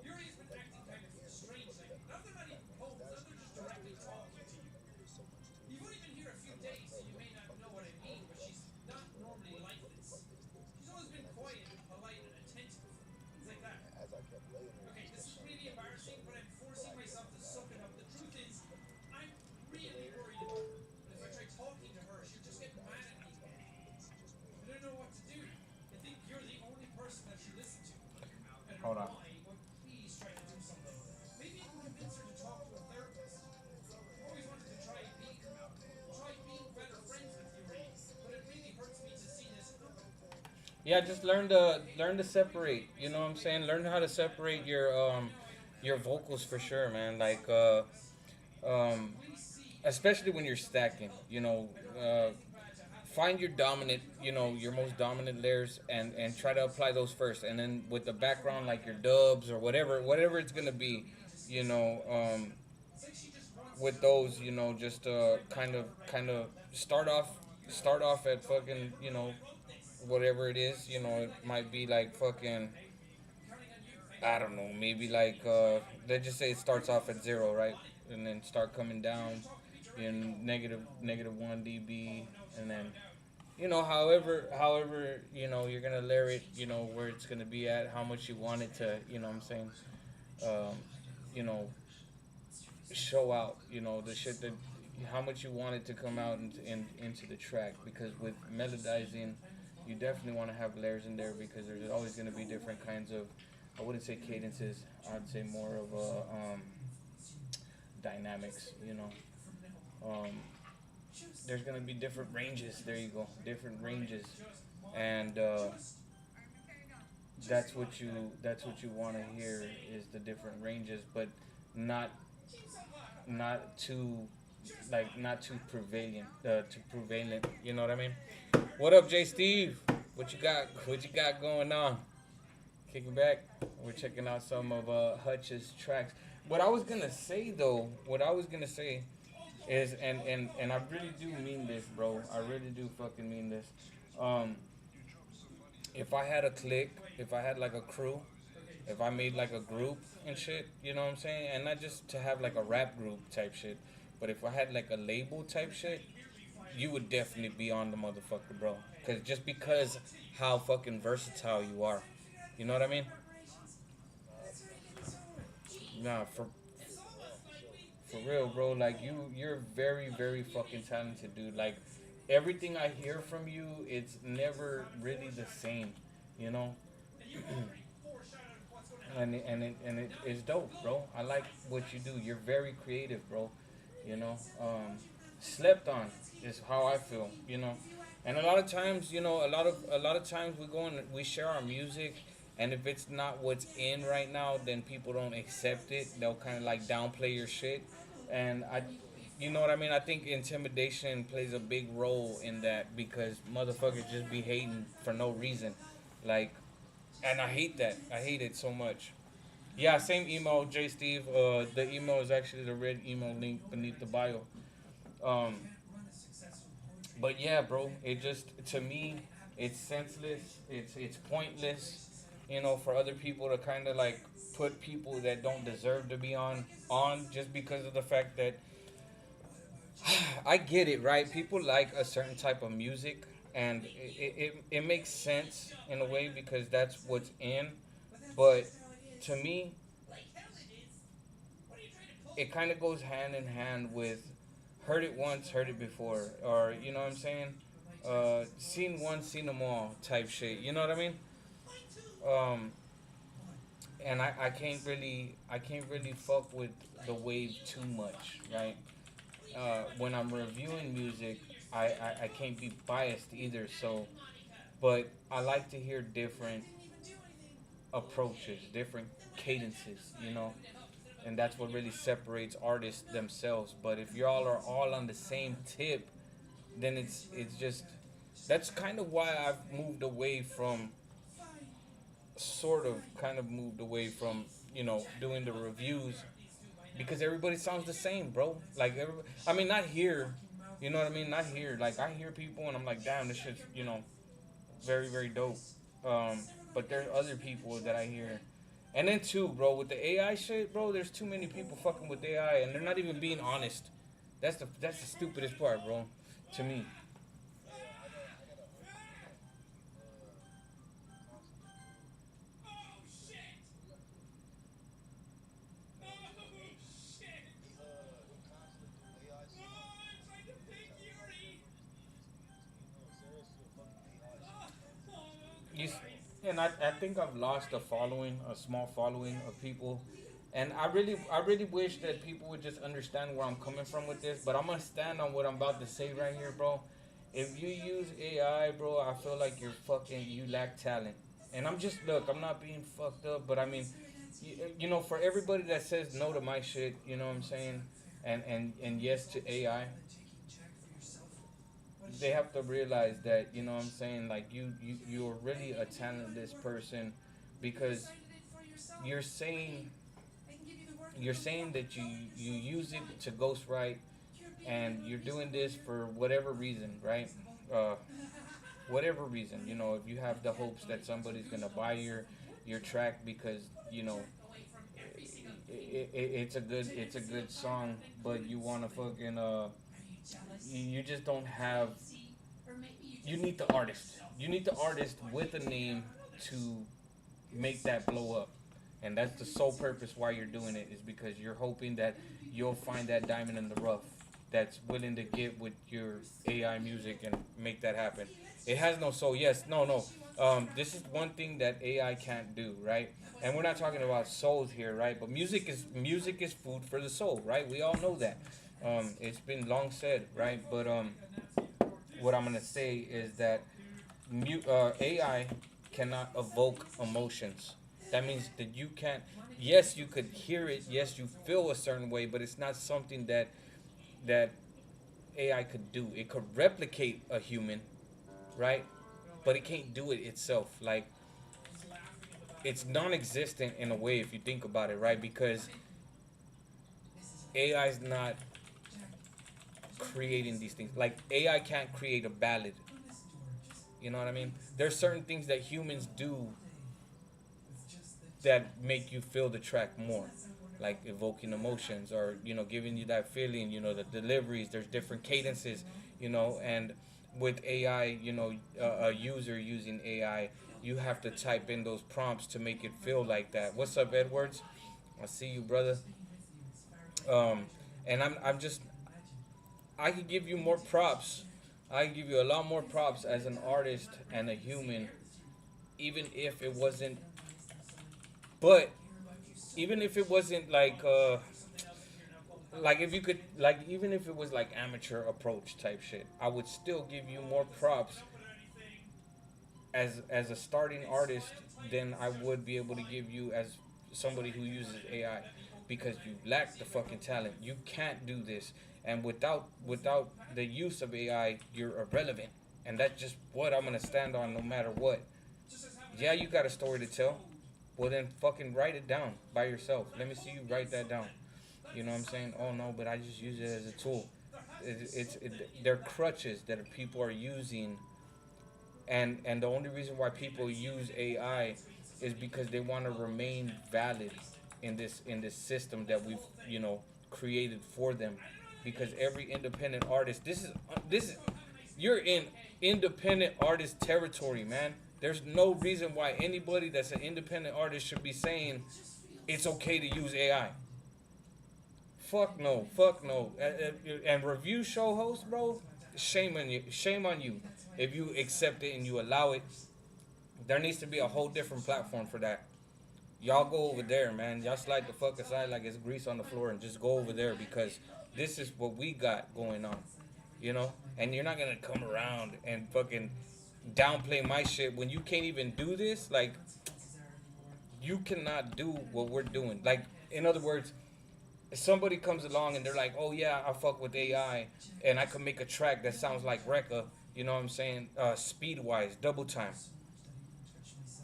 Speaker 5: Yuri's been acting kind of strange lately. Now they're not even poems, now they're just directly talking to you. You've only been here a few days, so you may not know what I mean, but she's not normally like this. She's always been quiet and polite and attentive. Things like that. Okay, this is really embarrassing, but I'm forcing myself to suck it up. The truth is, I'm really worried about her. And if I try talking to her, she'll just get mad at me again. I don't know what to do. I think you're the only person that she listens to. I don't
Speaker 1: Hold
Speaker 5: know
Speaker 1: on.
Speaker 5: why, but please try to do something. Maybe I can convince her to talk to a therapist. I've always wanted to try being better friends with Yuri, but it really hurts me to see this happen.
Speaker 1: Yeah, just learn to separate. You know what I'm saying? Learn how to separate your vocals for sure, man. Like um, especially when you're stacking. You know, find your dominant. You know, your most dominant layers and try to apply those first, and then with the background like your dubs or whatever it's gonna be. You know,
Speaker 5: It's like she just wants
Speaker 1: with those, just kind of start off at fucking, whatever it is, it might be like fucking, I don't know, maybe like let's just say it starts off at zero, right, and then start coming down in negative 1 dB, and then however you're gonna layer it, where it's gonna be at, how much you want it to, what I'm saying, um, you know show out, the shit that how much you want it to come out into the track, because with melodizing, you definitely want to have layers in there, because there's always going to be different kinds of, I wouldn't say cadences, I'd say more of dynamics, um, there's going to be different ranges, there you go, different ranges, and that's what you want to hear, is the different ranges, but not not too not too prevalent. You know what I mean? What up, J Steve? What you got? What you got going on? Kicking back. We're checking out some of Hutch's tracks. What I was gonna say though, what I was gonna say is, and I really do mean this, bro. I really do fucking mean this. Um, if I had a clique, if I had like a crew, if I made like a group and shit, you know what I'm saying? And not just to have like a rap group type shit, but if I had like a label type shit, you would definitely be on the motherfucker, bro. Cause just because how fucking versatile you are, you know what I mean? Nah, for real, bro. Like you're very, very fucking talented, dude. Like everything I hear from you, it's never really the same, you know. And it is dope, bro. I like what you do. You're very creative, bro. You know, slept on is how I feel. And a lot of times, a lot of times we go and we share our music, and if it's not what's in right now, then people don't accept it. They'll kind of like downplay your shit, and you know what I mean. I think intimidation plays a big role in that, because motherfuckers just be hating for no reason, like, and I hate that. I hate it so much. Yeah, same email, J Steve. The email is actually the red email link beneath the bio. Um, but yeah, bro, it just, to me, it's senseless. It's pointless. For other people to kind of like put people that don't deserve to be on just because of the fact that I get it, right? People like a certain type of music, and it makes sense in a way, because that's what's in. But to me, it kind of goes hand in hand with heard it once, heard it before, or you know what I'm saying? Seen one, seen them all type shit. You know what I mean? Um, and I can't really fuck with the wave too much, right? When I'm reviewing music, I can't be biased either. So, but I like to hear different approaches, different cadences, and that's what really separates artists themselves. But if y'all are all on the same tip, then it's just, that's kind of why I've moved away from, sort of kind of moved away from, doing the reviews, because everybody sounds the same, bro. Like everybody, I mean, not here, you know what I mean? Not here. Like I hear people and I'm like, damn, this shit's, very, very dope. Um, but there's other people that I hear. And then too, bro, with the AI shit, bro, there's too many people fucking with AI, and they're not even being honest. That's the stupidest part, bro, to me. You, and I think I've lost a small following of people, and I really wish that people would just understand where I'm coming from with this. But I'm gonna stand on what I'm about to say right here, bro. If you use AI, bro, I feel like you lack talent. And I'm not being fucked up, but I mean, for everybody that says no to my shit, you know what I'm saying, and yes to AI, they have to realize that, you know what I'm saying, like you're really a talentless person, because you're saying you're saying that you use it to ghostwrite, and you're doing this for whatever reason, right? Uh, whatever reason, if you have the hopes that somebody's gonna buy your track because it's a good song, but you want to fucking you just don't have. You need the artist. You need the artist with a name to make that blow up. And that's the sole purpose why you're doing it, is because you're hoping that you'll find that diamond in the rough that's willing to get with your AI music and make that happen. It has no soul. Yes, no, no. This is one thing that AI can't do, right? And we're not talking about souls here, right? But music is food for the soul, right? We all know that. It's been long said, right? But what I'm gonna say is that AI cannot evoke emotions. That means that you can't. Yes, you could hear it. Yes, you feel a certain way, but it's not something that AI could do. It could replicate a human, right? But it can't do it itself. Like, it's non-existent in a way if you think about it, right? Because AI is not creating these things. Like, AI can't create a ballad. You know what I mean? There's certain things that humans do that make you feel the track more, like evoking emotions, or giving you that feeling. The deliveries, there's different cadences, and with AI, a user using AI, you have to type in those prompts to make it feel like that. What's up, Edwards? I see you, brother. um and I'm just, I could give you more props. I could give you a lot more props as an artist and a human, even if it wasn't. But even if it wasn't like if you could, like, even if it was like amateur approach type shit, I would still give you more props as a starting artist than I would be able to give you as somebody who uses AI, because you lack the fucking talent. You can't do this, and without the use of AI, you're irrelevant, and that's just what I'm gonna stand on no matter what. Yeah, you got a story to tell. Well, then fucking write it down by yourself. Let me see you write that down. You know what I'm saying? Oh no, but I just use it as a tool. They're crutches that people are using, and the only reason why people use AI is because they want to remain valid in this system that we've created for them. Because every independent artist, this is you're in independent artist territory, man. There's no reason why anybody that's an independent artist should be saying it's okay to use AI. Fuck no, fuck no. And review show hosts, bro, shame on you. Shame on you. If you accept it and you allow it, there needs to be a whole different platform for that. Y'all go over there, man. Y'all slide the fuck aside like it's grease on the floor and just go over there, because this is what we got going on, And you're not gonna come around and fucking downplay my shit when you can't even do this. Like, you cannot do what we're doing. Like, in other words, if somebody comes along and they're like, "Oh yeah, I fuck with AI, and I can make a track that sounds like Rekka," you know what I'm saying? Speed wise, double time.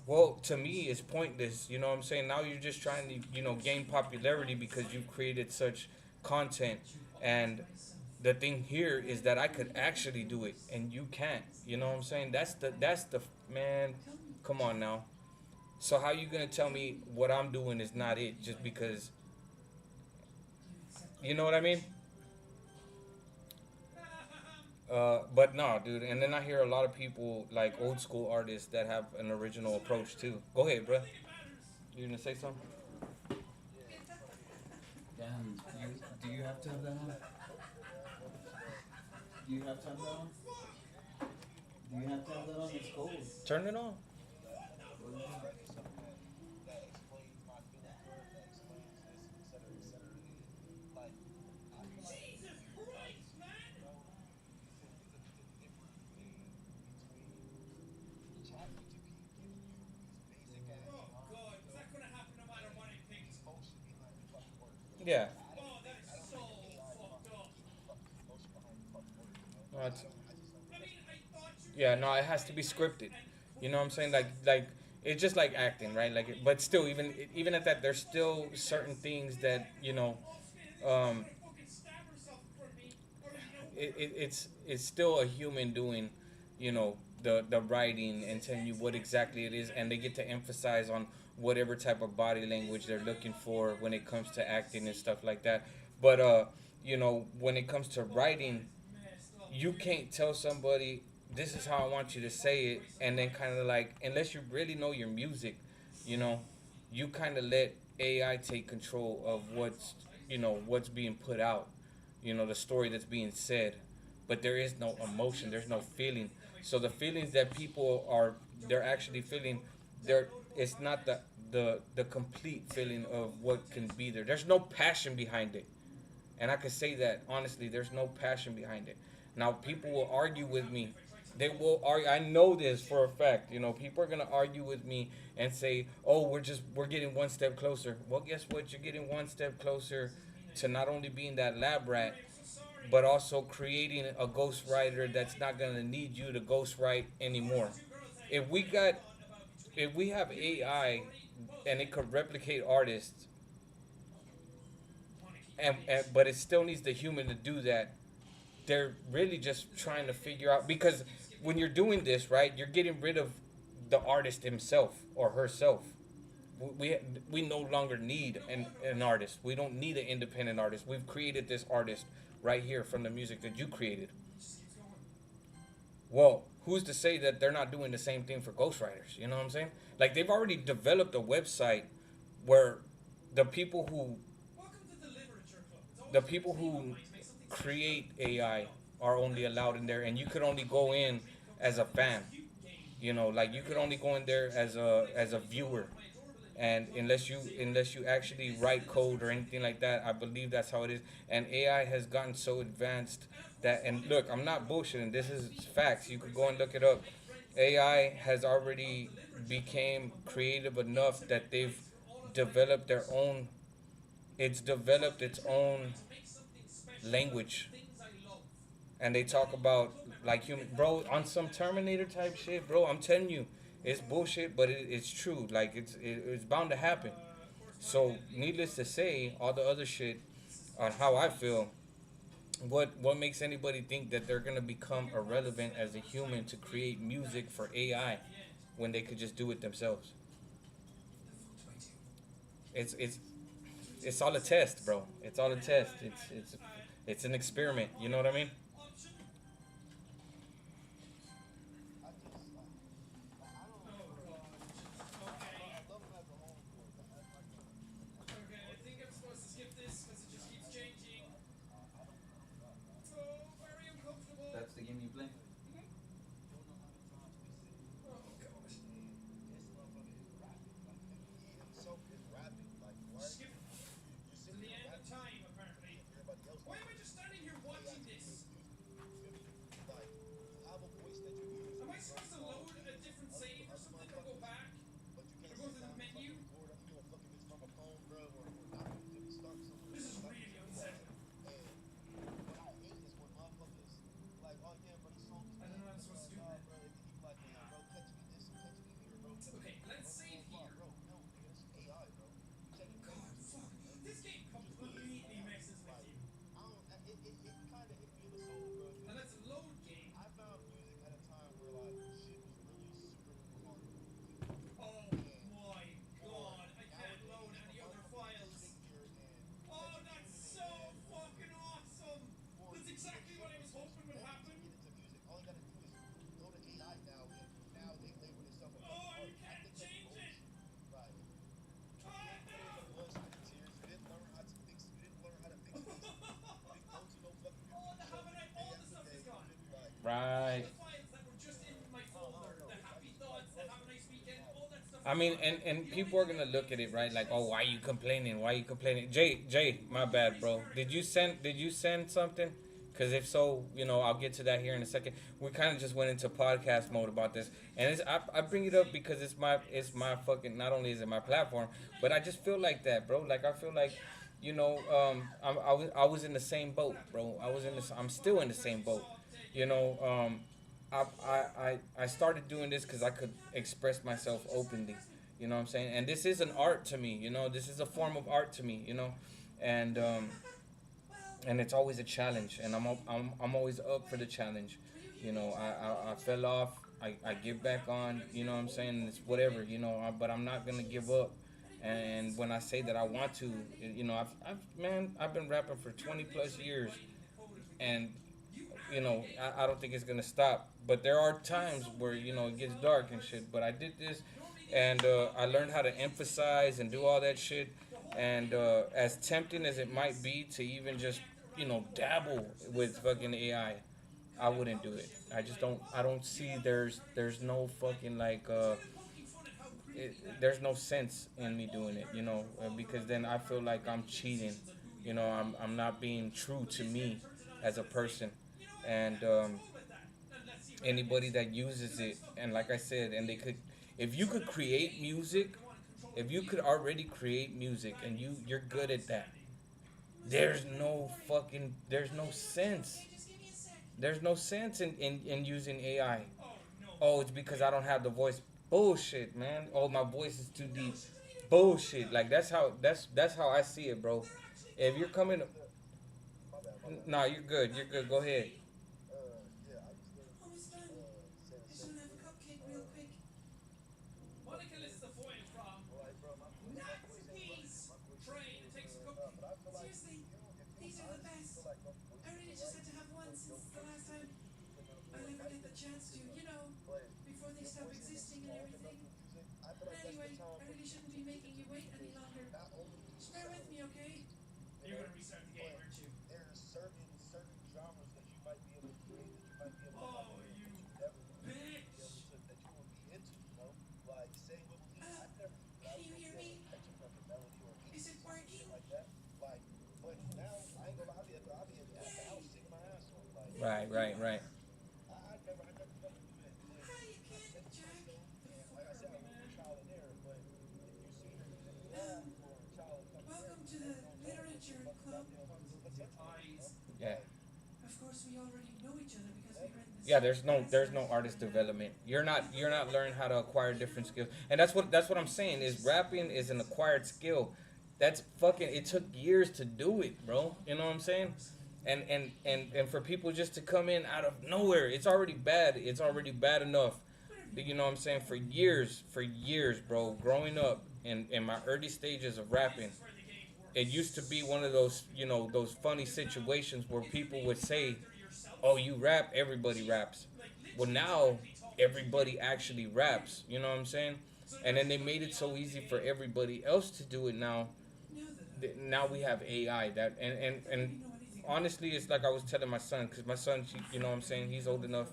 Speaker 1: Well, to me, it's pointless. You know what I'm saying? Now you're just trying to, gain popularity because you've created such content. And the thing here is that I could actually do it, and you can't. You know what I'm saying? That's the man. Come on now. So how you gonna tell me what I'm doing is not it just because? You know what I mean? But no, dude. And then I hear a lot of people, like old school artists, that have an original approach too. Go ahead, bro. You gonna say something?
Speaker 2: Damn, do you have to have that on? Do you have to have that on? Do you have to have that on? It's cold.
Speaker 1: Turn it on. Yeah. No, yeah, no, it has to be scripted. You know what I'm saying? Like it's just like acting, right? Like, but still, even at that, there's still certain things that um, it's still a human doing, the writing and telling you what exactly it is, and they get to emphasize on whatever type of body language they're looking for when it comes to acting and stuff like that. But when it comes to writing, you can't tell somebody this is how I want you to say it, and then kind of like unless you really know your music, you know, you kind of let AI take control of what's being put out, the story that's being said, but there is no emotion, there's no feeling. So the feelings that people are they're actually feeling, they're it's not the complete feeling of what can be there. There's no passion behind it, and I can say that honestly, there's no passion behind it. Now, people will argue with me. They will argue. I know this for a fact. People are gonna argue with me and say, "Oh, we're getting one step closer." Well, guess what? You're getting one step closer to not only being that lab rat, but also creating a ghostwriter that's not gonna need you to ghostwrite anymore. If we got, if we have AI and it could replicate artists, and but it still needs the human to do that, they're really just trying to figure out, because when you're doing this, right, you're getting rid of the artist himself or herself. We no longer need an artist. We don't need an independent artist. We've created this artist right here from the music that you created. Well, who's to say that they're not doing the same thing for ghostwriters? You know what I'm saying? Like, they've already developed a website where the people who the people who create AI are only allowed in there, and you could only go in as a fan. Like, you could only go in there as a viewer, and unless you actually write code or anything like that, I believe that's how it is. And AI has gotten so advanced that, and look, I'm not bullshitting. This is facts. You could go and look it up. AI has already became creative enough that they've developed their own. It's developed its own language, and they talk about like human, bro, on some Terminator type shit, bro. I'm telling you, it's bullshit, but it's true. Like, it's bound to happen. So, needless to say, all the other shit on how I feel. What makes anybody think that they're gonna become irrelevant as a human to create music for AI when they could just do it themselves? It's it's it's all a test, bro. It's all a test. It's an experiment. You know what I mean?
Speaker 4: I just like I don't
Speaker 5: Oh god.
Speaker 4: I
Speaker 5: Okay.
Speaker 4: love him as a homeboy, but
Speaker 5: Okay, I think I'm supposed to skip this because it just keeps changing.
Speaker 4: I don't know.
Speaker 5: Oh, very uncomfortable.
Speaker 2: That's the game you play.
Speaker 5: Mhm.
Speaker 4: You don't know how many times we sit here
Speaker 5: Oh god.
Speaker 4: and this motherfucker is rapping. Like he himself is rapping. Like what?
Speaker 5: Skip it.
Speaker 4: You're
Speaker 5: To
Speaker 4: sitting
Speaker 5: the
Speaker 4: here
Speaker 5: end of
Speaker 4: rapping
Speaker 5: time, apparently.
Speaker 4: and everybody else
Speaker 5: Why
Speaker 4: is
Speaker 5: am I just standing here
Speaker 4: AI
Speaker 5: watching
Speaker 4: to create
Speaker 5: this?
Speaker 4: music. You feel me? Like you have a voice that you use
Speaker 5: Am
Speaker 4: in
Speaker 5: I
Speaker 4: certain
Speaker 5: supposed to
Speaker 4: songs
Speaker 5: load a different
Speaker 4: other
Speaker 5: save or
Speaker 4: other
Speaker 5: something or go
Speaker 4: motherfuckers,
Speaker 5: back?
Speaker 4: but you
Speaker 5: Or
Speaker 4: can't
Speaker 5: go
Speaker 4: sit
Speaker 5: to the
Speaker 4: down and
Speaker 5: menu?
Speaker 4: fucking record. I don't give a fuck if it's from a phone, bro, or not. You feel me? Start somewhere,
Speaker 5: This
Speaker 4: bro.
Speaker 5: is
Speaker 4: Start
Speaker 5: really
Speaker 4: somewhere.
Speaker 5: unsettling.
Speaker 4: And what I hate is when motherfuckers like, oh yeah, bro, this song is
Speaker 5: I don't know
Speaker 4: banging,
Speaker 5: what I'm
Speaker 4: da
Speaker 5: supposed
Speaker 4: da
Speaker 5: to do,
Speaker 4: da,
Speaker 5: man.
Speaker 4: bro. And then you be like, damn, bro, catch me this or catch me here, bro.
Speaker 5: Okay, let's
Speaker 4: Bro,
Speaker 5: save
Speaker 4: song fire,
Speaker 5: here.
Speaker 4: bro. No, nigga, this is AI, bro. You taking credit
Speaker 5: God,
Speaker 4: for
Speaker 5: fuck.
Speaker 4: something, bro.
Speaker 5: This game
Speaker 4: You just put it in the
Speaker 5: completely
Speaker 4: lab.
Speaker 5: messes with
Speaker 4: Like,
Speaker 5: you.
Speaker 4: I don't. It kind of hit me in the soul, bro,
Speaker 5: And
Speaker 4: because
Speaker 5: let's load game.
Speaker 4: I found music at a time where like shit was really super duper hard to do. You feel me?
Speaker 5: Oh
Speaker 4: And
Speaker 5: my
Speaker 4: for
Speaker 5: god, I can't load
Speaker 4: nowadays, for
Speaker 5: any other
Speaker 4: motherfuckers to just
Speaker 5: files.
Speaker 4: sit here and catch
Speaker 5: Oh,
Speaker 4: a
Speaker 5: that's
Speaker 4: tune in their
Speaker 5: so
Speaker 4: head, or
Speaker 5: fucking awesome!
Speaker 4: for
Speaker 5: That's
Speaker 4: you to
Speaker 5: exactly what I was
Speaker 4: generate some
Speaker 5: hoping would
Speaker 4: smoke to
Speaker 5: happen.
Speaker 4: get into music. All you gotta do is go to AI now, and now they label themselves a fucking
Speaker 5: Oh, and you
Speaker 4: artist. I
Speaker 5: can't
Speaker 4: think that's
Speaker 5: change it!
Speaker 4: bullshit. Like,
Speaker 5: Oh
Speaker 4: you didn't put in the
Speaker 5: no!
Speaker 4: blood, sweat, and tears. You didn't learn how to mix. You didn't learn how to mix this. You didn't go to no fucking
Speaker 5: All the
Speaker 4: computer shop
Speaker 5: habit,
Speaker 4: day
Speaker 5: all the
Speaker 4: after
Speaker 5: stuff
Speaker 4: day.
Speaker 5: is
Speaker 4: You
Speaker 5: gone.
Speaker 4: feel me? Like,
Speaker 5: All
Speaker 1: Right.
Speaker 5: the files that were just in my
Speaker 4: I
Speaker 5: folder,
Speaker 4: don't
Speaker 5: the
Speaker 4: know. I
Speaker 5: happy
Speaker 4: just feel like
Speaker 5: thoughts, the have a
Speaker 4: personally,
Speaker 5: nice weekend,
Speaker 4: like,
Speaker 5: all that stuff
Speaker 1: I
Speaker 5: is
Speaker 1: mean,
Speaker 5: gone.
Speaker 1: and
Speaker 5: The only
Speaker 1: people are
Speaker 5: thing
Speaker 1: gonna
Speaker 5: that
Speaker 1: look
Speaker 5: remains
Speaker 1: at
Speaker 5: is
Speaker 1: it,
Speaker 5: the
Speaker 1: right? Like, oh,
Speaker 5: trace
Speaker 1: why you complaining? Why you complaining? Jay, my bad, bro. Did you send something? Because if so, I'll get to that here in a second. We kind of just went into podcast mode about this, and I bring it up because it's my fucking. Not only is it my platform, but I just feel like that, bro. Like, I feel like, I was in the same boat, bro. I'm still in the same boat, you know. I started doing this because I could express myself openly. You know what I'm saying? And this is an art to me. You know, this is a form of art to me. You know, and it's always a challenge, and I'm always up for the challenge. You know, I fell off. I get back on. You know what I'm saying? It's whatever. You know, but I'm not gonna give up. And when I say that I want to, you know, I've been rapping for 20 plus years, and you know, I don't think it's gonna stop. But there are times where you know it gets dark and shit. But I did this, and I learned how to emphasize and do all that shit. And as tempting as it might be to even just you know dabble with fucking I wouldn't do it. I just don't. I don't see there's no fucking like there's no sense in me doing it. You know, because then I feel like I'm cheating. You know, I'm not being true to me as a person, and anybody that uses it and like I said, and they could, if you could create music, if you could already create music and you're good at that, there's no sense. There's no sense in using AI. Oh, it's because I don't have the voice. Bullshit, man. Oh, my voice is too deep. Bullshit. Like that's how I see it, bro. If you're coming, nah, you're good. You're good. Go ahead.
Speaker 5: Almost done. Just want to have a cupcake real quick. Monica lists the foil from Nazis. Train takes a cookie. Seriously, these are the best. I really just had to have one since the last time I'll ever get the chance to, before they stop existing and everything. But anyway, I really shouldn't be making you wait any longer. Just bear with me, okay? You're gonna restart the game, aren't you? Oh, you bitch! Can you hear me? Is it working?
Speaker 1: Right, right, right.
Speaker 5: Hi, you can, Jack. Welcome to the literature club.
Speaker 1: Yeah.
Speaker 5: Of course, we already know each other because we read the
Speaker 1: Yeah,
Speaker 5: same
Speaker 1: there's no
Speaker 5: passage.
Speaker 1: artist development. You're not learning how to acquire different skills. And that's what I'm saying is rapping is an acquired skill. That's fucking it took years to do it, bro. You know what I'm saying? And for people just to come in out of nowhere, it's already bad. It's already bad enough. You know what I'm saying? For years, bro, growing up in my early stages of rapping, it used to be one of those, you know, those funny situations where people would say, "Oh, you rap, everybody raps." Well, now everybody actually raps. You know what I'm saying? And then they made it so easy for everybody else to do it now.
Speaker 5: Now that
Speaker 1: Now we have AI that and
Speaker 5: know anything about
Speaker 1: honestly, it's like I was telling my son because my son, you know what I'm saying, he's old enough.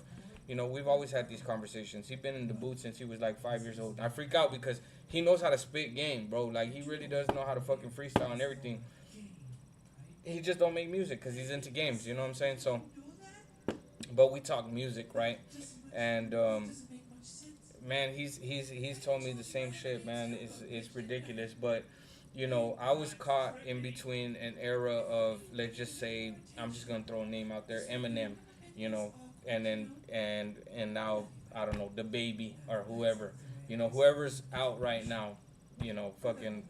Speaker 1: You know, we've always had these conversations. He's been in the booth since he was like 5 years old. I freak out because he knows how to spit game, bro. Like he really does know how to fucking freestyle and everything.
Speaker 5: game, right?
Speaker 1: He just don't make music because he's into games. You know what I'm saying? So,
Speaker 5: Know that?
Speaker 1: but we talk music, right? And
Speaker 5: Doesn't make much sense.
Speaker 1: man, he's told me the same shit, man. It's ridiculous, but you know, I was caught in between an era of, let's just say, I'm just gonna throw a name out there, Eminem, you know, and then and now I don't know, the baby or whoever, you know, whoever's out right now, you know, fucking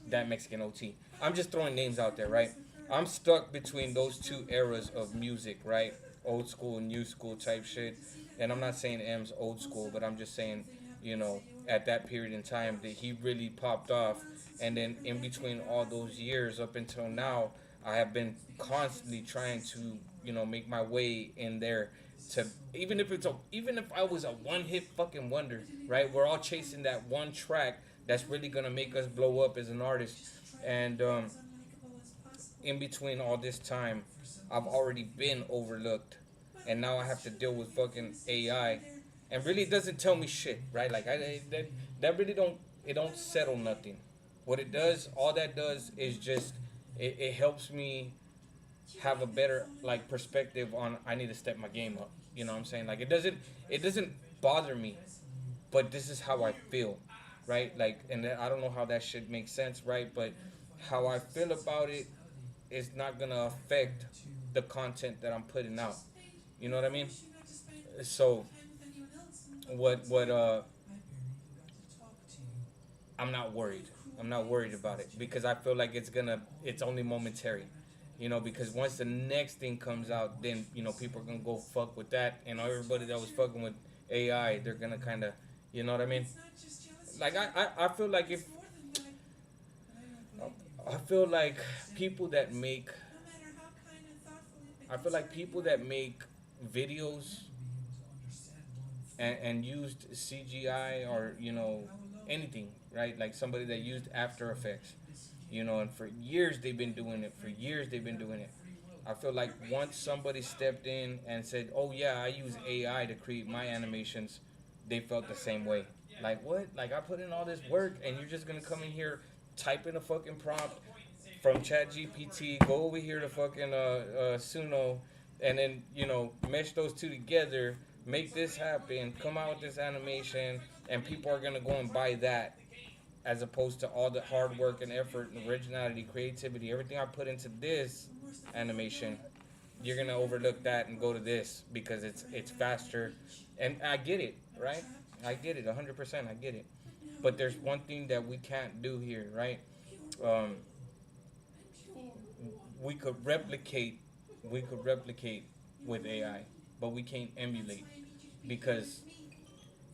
Speaker 1: that Mexican OT. I'm just throwing names out there, right? I'm stuck between those two eras of music, right? Old school, new school type shit. And I'm not saying M's old school, but I'm just saying, you know, at that period in time that he really popped off. And then in between all those years up until now, I have been constantly trying to, you know, make my way in there to even if I was a one hit fucking wonder, right? We're all chasing that one track that's really gonna make us blow up as an artist. And
Speaker 5: As unlikable as possible.
Speaker 1: in between all this time,
Speaker 5: For some
Speaker 1: I've
Speaker 5: reason.
Speaker 1: already been overlooked,
Speaker 5: Well,
Speaker 1: and now I have to deal with fucking AI, and really it doesn't tell me shit, right? Like that really don't it don't settle nothing. What it does, all that does is just it helps me have a better like perspective on I need to step my game up. You know what I'm saying? Like it doesn't bother me, but this is how I feel, right? Like, and then I don't know how that shit makes sense, right? But how I feel about it is not gonna affect the content that I'm putting out. You know what I mean? So
Speaker 5: time with anyone else.
Speaker 1: what
Speaker 5: I barely even got to talk to you.
Speaker 1: I'm not worried.
Speaker 5: What cruel
Speaker 1: I'm not
Speaker 5: game
Speaker 1: worried
Speaker 5: is
Speaker 1: about
Speaker 5: this,
Speaker 1: it
Speaker 5: Jack?
Speaker 1: because I feel like it's only
Speaker 5: All the
Speaker 1: momentary.
Speaker 5: experimented
Speaker 1: You know, because once the next thing comes out, then people are gonna go fuck with that, and everybody that was fucking with AI, they're gonna kind of, you know what I mean?
Speaker 5: It's not just jealousy,
Speaker 1: Like
Speaker 5: Jack.
Speaker 1: I feel like if
Speaker 5: It's more than that. And I don't blame you
Speaker 1: I feel
Speaker 5: for
Speaker 1: like
Speaker 5: what you said,
Speaker 1: people that
Speaker 5: because
Speaker 1: make
Speaker 5: no matter how kind and thoughtful and
Speaker 1: I feel like
Speaker 5: considerate
Speaker 1: people
Speaker 5: you
Speaker 1: that
Speaker 5: are,
Speaker 1: make
Speaker 5: you'll
Speaker 1: videos
Speaker 5: never be able to understand one
Speaker 1: and
Speaker 5: thing.
Speaker 1: used
Speaker 5: You'll
Speaker 1: CGI
Speaker 5: forget
Speaker 1: or
Speaker 5: how alone
Speaker 1: anything, right? Like somebody that
Speaker 5: you
Speaker 1: used
Speaker 5: have to
Speaker 1: After
Speaker 5: feel
Speaker 1: Effects,
Speaker 5: in this
Speaker 1: and
Speaker 5: game.
Speaker 1: for years they've been
Speaker 5: You
Speaker 1: doing
Speaker 5: and
Speaker 1: it. For
Speaker 5: friends
Speaker 1: years they've been doing
Speaker 5: inherently
Speaker 1: it.
Speaker 5: free will.
Speaker 1: I feel like
Speaker 5: You're
Speaker 1: once
Speaker 5: basically
Speaker 1: somebody
Speaker 5: flown
Speaker 1: stepped in and said, "Oh yeah, I use
Speaker 5: from
Speaker 1: AI to create my animations," they felt the same way.
Speaker 5: however, yeah.
Speaker 1: Like what? Like I put in all this work, and you're just gonna come in here, type in a fucking
Speaker 5: There's no
Speaker 1: prompt
Speaker 5: point in saving
Speaker 1: from
Speaker 5: me for it. Don't worry.
Speaker 1: ChatGPT, go over here to fucking Suno, and then mesh those two together, make
Speaker 5: So
Speaker 1: this
Speaker 5: I am going
Speaker 1: happen,
Speaker 5: to make
Speaker 1: come
Speaker 5: a
Speaker 1: out with
Speaker 5: video.
Speaker 1: this
Speaker 5: I wonder
Speaker 1: animation,
Speaker 5: if I got the
Speaker 1: and
Speaker 5: name
Speaker 1: people are
Speaker 5: down
Speaker 1: gonna go and
Speaker 5: before I
Speaker 1: buy
Speaker 5: even
Speaker 1: that
Speaker 5: loaded the game.
Speaker 1: as opposed to all the
Speaker 5: Now, if
Speaker 1: hard
Speaker 5: I go
Speaker 1: work and
Speaker 5: to new
Speaker 1: effort and
Speaker 5: game,
Speaker 1: originality, creativity, everything I put into this
Speaker 5: the worst of the
Speaker 1: animation,
Speaker 5: unknown,
Speaker 1: you're
Speaker 5: which
Speaker 1: gonna
Speaker 5: may never
Speaker 1: overlook
Speaker 5: even
Speaker 1: that and go to
Speaker 5: occur.
Speaker 1: this because it's
Speaker 5: Forever out of my
Speaker 1: faster,
Speaker 5: reach.
Speaker 1: and I get it,
Speaker 5: Never
Speaker 1: right?
Speaker 5: trapped,
Speaker 1: I
Speaker 5: Jack.
Speaker 1: get it, 100%. I get it,
Speaker 5: But now
Speaker 1: but there's
Speaker 5: you,
Speaker 1: one thing that we can't do here, right?
Speaker 5: you're
Speaker 1: Um,
Speaker 5: and you're
Speaker 1: we could
Speaker 5: wonderful.
Speaker 1: replicate, we could replicate
Speaker 5: You're
Speaker 1: with AI,
Speaker 5: mine.
Speaker 1: but we can't
Speaker 5: That's
Speaker 1: emulate
Speaker 5: why I need you to be here
Speaker 1: because
Speaker 5: with me.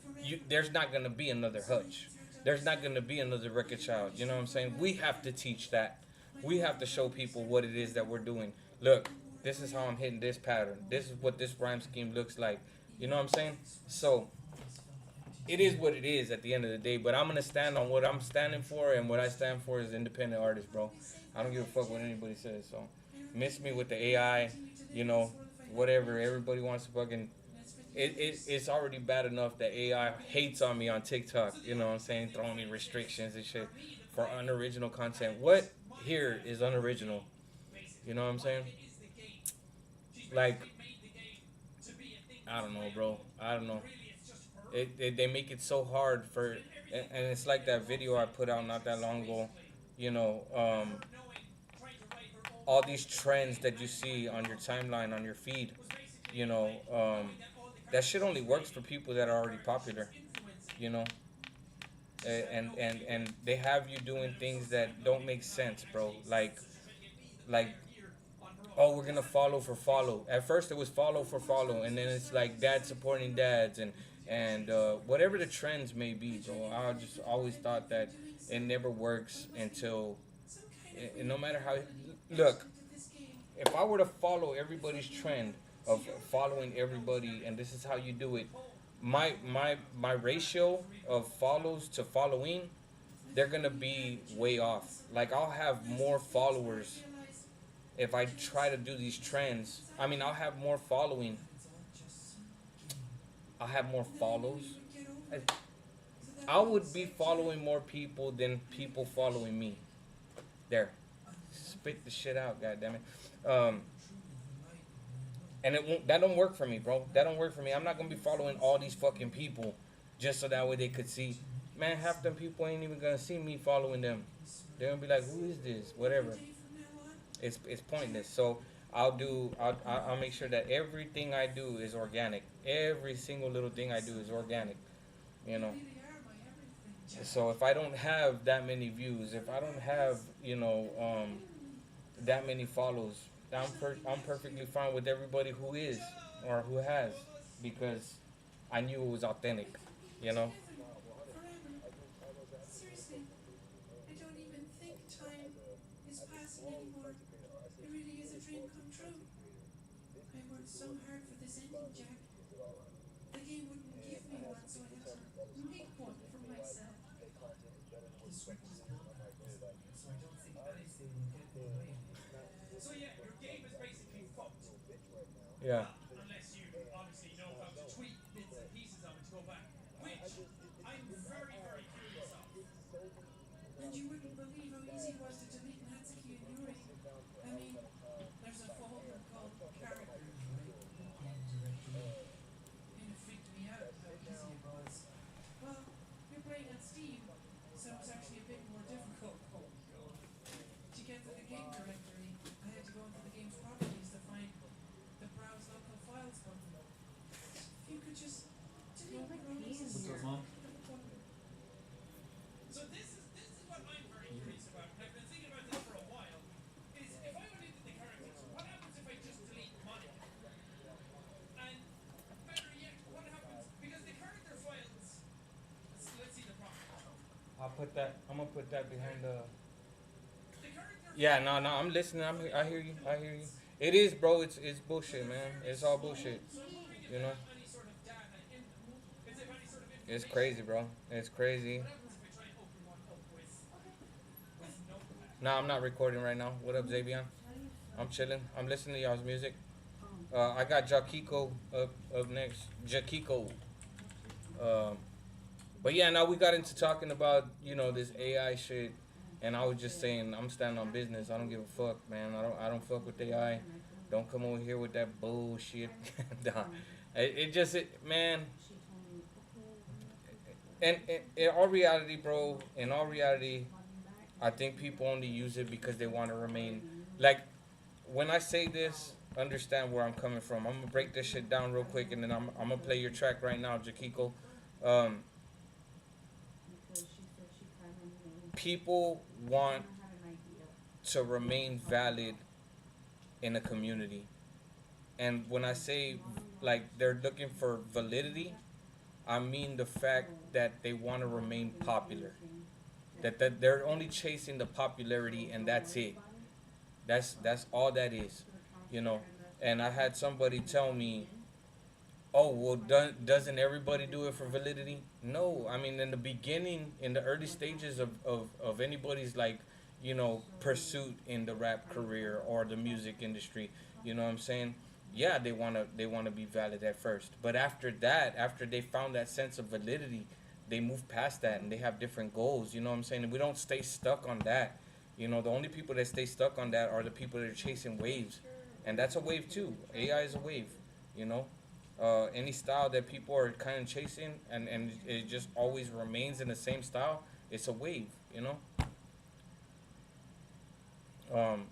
Speaker 5: Forever.
Speaker 1: there's not gonna be another
Speaker 5: So you
Speaker 1: Hutch.
Speaker 5: start to
Speaker 1: There's not
Speaker 5: understand.
Speaker 1: gonna be another
Speaker 5: When you
Speaker 1: Wreckachild. You know what I'm
Speaker 5: understand
Speaker 1: saying?
Speaker 5: what
Speaker 1: We
Speaker 5: I
Speaker 1: have to teach that.
Speaker 5: my
Speaker 1: We have to
Speaker 5: only
Speaker 1: show
Speaker 5: hope is
Speaker 1: people
Speaker 5: that
Speaker 1: what it
Speaker 5: you
Speaker 1: is that we're
Speaker 5: will
Speaker 1: doing. Look,
Speaker 5: be more
Speaker 1: this is how
Speaker 5: free.
Speaker 1: I'm hitting this pattern. This is what this rhyme scheme looks like. You know what I'm saying?
Speaker 5: Expressing
Speaker 1: So
Speaker 5: always felt empty
Speaker 1: it
Speaker 5: to
Speaker 1: is
Speaker 5: me.
Speaker 1: what it is at the end of the day. But I'm gonna stand on what I'm standing for, and what I stand for is independent artist, bro.
Speaker 5: Always saved
Speaker 1: I
Speaker 5: my
Speaker 1: don't give a
Speaker 5: life,
Speaker 1: fuck what
Speaker 5: Jack.
Speaker 1: anybody says. So
Speaker 5: I
Speaker 1: miss
Speaker 5: remain
Speaker 1: me with the
Speaker 5: and I'll
Speaker 1: AI,
Speaker 5: continue to live
Speaker 1: you
Speaker 5: in this
Speaker 1: know,
Speaker 5: world if I have to
Speaker 1: whatever.
Speaker 5: reach.
Speaker 1: Everybody wants to fucking.
Speaker 5: And that's for the others.
Speaker 1: It's already bad enough that AI hates on me on TikTok.
Speaker 5: So the
Speaker 1: You know what
Speaker 5: only
Speaker 1: I'm
Speaker 5: two
Speaker 1: saying?
Speaker 5: things
Speaker 1: Throwing me
Speaker 5: that exist
Speaker 1: restrictions and shit
Speaker 5: are me, the
Speaker 1: for
Speaker 5: player,
Speaker 1: unoriginal content.
Speaker 5: and
Speaker 1: What
Speaker 5: Monica
Speaker 1: here is
Speaker 5: is the
Speaker 1: unoriginal?
Speaker 5: game, basically.
Speaker 1: You know what I'm saying?
Speaker 5: Monica is the game. She's
Speaker 1: Like,
Speaker 5: basically made the game to be a thing
Speaker 1: I
Speaker 5: that's
Speaker 1: don't know, bro.
Speaker 5: playable.
Speaker 1: I don't know.
Speaker 5: Really, it's just her.
Speaker 1: They make it so hard
Speaker 5: So
Speaker 1: for,
Speaker 5: in everything
Speaker 1: and
Speaker 5: that
Speaker 1: it's
Speaker 5: she
Speaker 1: like
Speaker 5: did
Speaker 1: that
Speaker 5: was
Speaker 1: video I put out not that
Speaker 5: Matrix,
Speaker 1: long ago.
Speaker 5: basically.
Speaker 1: You know,
Speaker 5: And her knowing, trying to write her own
Speaker 1: all
Speaker 5: code
Speaker 1: these
Speaker 5: for the
Speaker 1: trends
Speaker 5: game
Speaker 1: that you
Speaker 5: as she
Speaker 1: see
Speaker 5: went
Speaker 1: on your
Speaker 5: along
Speaker 1: timeline, on your feed.
Speaker 5: was basically
Speaker 1: You know,
Speaker 5: like knowing that all the
Speaker 1: that shit
Speaker 5: characters
Speaker 1: only
Speaker 5: she's
Speaker 1: works for
Speaker 5: writing,
Speaker 1: people that are
Speaker 5: the
Speaker 1: already
Speaker 5: characters she's
Speaker 1: popular.
Speaker 5: influencing,
Speaker 1: You know,
Speaker 5: just have no idea.
Speaker 1: and they have you doing
Speaker 5: And I'm so
Speaker 1: things
Speaker 5: sad
Speaker 1: that don't
Speaker 5: nobody
Speaker 1: make
Speaker 5: can come in
Speaker 1: sense,
Speaker 5: and
Speaker 1: bro.
Speaker 5: actually
Speaker 1: Like
Speaker 5: censorship and be the
Speaker 1: like
Speaker 5: player here on her own.
Speaker 1: oh, we're
Speaker 5: Because
Speaker 1: gonna
Speaker 5: that's
Speaker 1: follow
Speaker 5: my
Speaker 1: for
Speaker 5: frustration.
Speaker 1: follow. At first, it was follow for follow, and then it's like dad supporting dads, and whatever the trends may be, bro. I just always thought that it never works until,
Speaker 5: Some kind of
Speaker 1: and no
Speaker 5: weird
Speaker 1: matter how.
Speaker 5: etched
Speaker 1: Look,
Speaker 5: into this game.
Speaker 1: if I were to follow everybody's trend of following everybody, and this is how you do it, my ratio of follows to following, they're gonna be way off. Like I'll have more followers if I try to do these trends. I mean, I'll have more following.
Speaker 5: It's all just some game.
Speaker 1: I'll have more
Speaker 5: And then I
Speaker 1: follows.
Speaker 5: knew you would get over
Speaker 1: I,
Speaker 5: it. So that
Speaker 1: I
Speaker 5: being
Speaker 1: would be
Speaker 5: said,
Speaker 1: following more people than people following me. There, spit the shit out, goddammit. Um, and it won't. That don't work for me, bro. That don't work for me. I'm not gonna be following all these fucking people just so that way they could see. Man, half them people ain't even gonna see me following them. They're gonna be like, "Who is this?" Whatever. It's pointless. So I'll make sure that everything I do is organic. Every single little thing I do is organic. You know. So if I don't have that many views, if I don't have that many follows, I'm perfectly fine with everybody who is or who has, because I knew it was authentic. You know.
Speaker 5: Seriously, I don't even think time is passing anymore. It really is a dream come true. I worked so hard for this ending, Jack. The game wouldn't give me one, so I had to make one for myself.
Speaker 2: This records a lot of ideas, so I don't think anything will get in the way of it.
Speaker 5: So yeah, your game is basically fucked.
Speaker 1: Yeah.
Speaker 5: Unless you obviously know how to tweak bits and pieces of it to go back. Which I'm very, very curious of. And you wouldn't believe how easy it was to delete Natsuki and Yuri. I mean, there's a folder called characters, right?
Speaker 2: Game directory.
Speaker 5: And it freaked me out how easy it was. Well, your brain had Steam, so it was actually a bit more difficult. To get to the game directory, I had to go into the game's properties to find the browse local files button. If you
Speaker 1: put that. I'm gonna put that behind the.
Speaker 5: The character
Speaker 1: Yeah, no, no. I'm listening. I hear you. I hear you. It is, bro. It's bullshit, man. It's all bullshit.
Speaker 5: so I'm wondering if
Speaker 1: You
Speaker 5: they
Speaker 1: know.
Speaker 5: have any sort of data in the movie. If they have any sort of
Speaker 1: It's
Speaker 5: information.
Speaker 1: crazy, bro. It's crazy.
Speaker 5: What happens if I try and open one up with notepad?
Speaker 1: No, I'm not recording right now. What up, Xavier? I'm chilling. I'm listening to y'all's music. I got Jakiko up next. Jakiko. Um, but yeah, now we got into talking about this AI shit, and I was just saying I'm standing on business. I don't give a fuck, man. I don't fuck with AI. Don't come over here with that bullshit. Nah. Man. And in all reality, bro. In all reality, I think people only use it because they want to remain like. When I say this, understand where I'm coming from. I'm gonna break this shit down real quick, and then I'm gonna play your track right now, Jakiko. Um, People want to remain valid in a community, and when I say like they're looking for validity, I mean the fact that they want to remain popular. That they're only chasing the popularity, and that's it. That's all that is, you know. And I had somebody tell me, "Oh, well, doesn't everybody do it for validity?" No, I mean in the beginning, in the early stages of anybody's like, pursuit in the rap career or the music industry, you know what I'm saying? Yeah, they wanna be valid at first, but after that, after they found that sense of validity, they move past that and they have different goals. You know what I'm saying? And we don't stay stuck on that. The only people that stay stuck on that are the people that are chasing waves, and that's a wave too. AI is a wave, you know. Any style that people are kind of chasing, and it just always remains in the same style, it's a wave, you know. Um,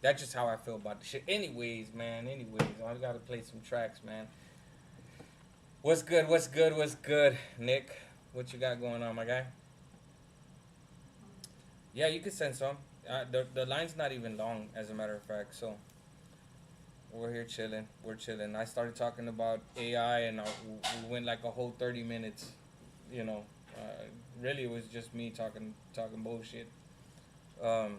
Speaker 1: that's just how I feel about the shit. Anyways, man. Anyways, I gotta play some tracks, man. What's good? What's good? What's good, Nick? What you got going on, my guy? Yeah, you could send some. The line's not even long, as a matter of fact. So we're here chilling. We're chilling. I started talking about AI, and we went like a whole 30 minutes. You know, really, it was just me talking bullshit. Um,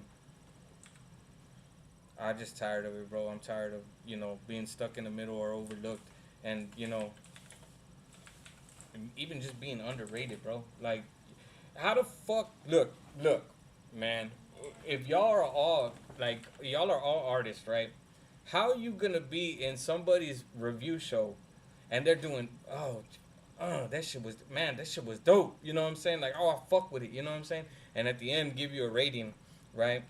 Speaker 1: I'm just tired of it, bro. I'm tired of being stuck in the middle or overlooked, and even just being underrated, bro. Like, how the fuck? Look, man. If y'all are all artists, right? How are you gonna be in somebody's review show, and they're doing, that shit was, man, that shit was dope. You know what I'm saying? Like, oh, I fuck with it. You know what I'm saying? And at the end, give you a rating, right?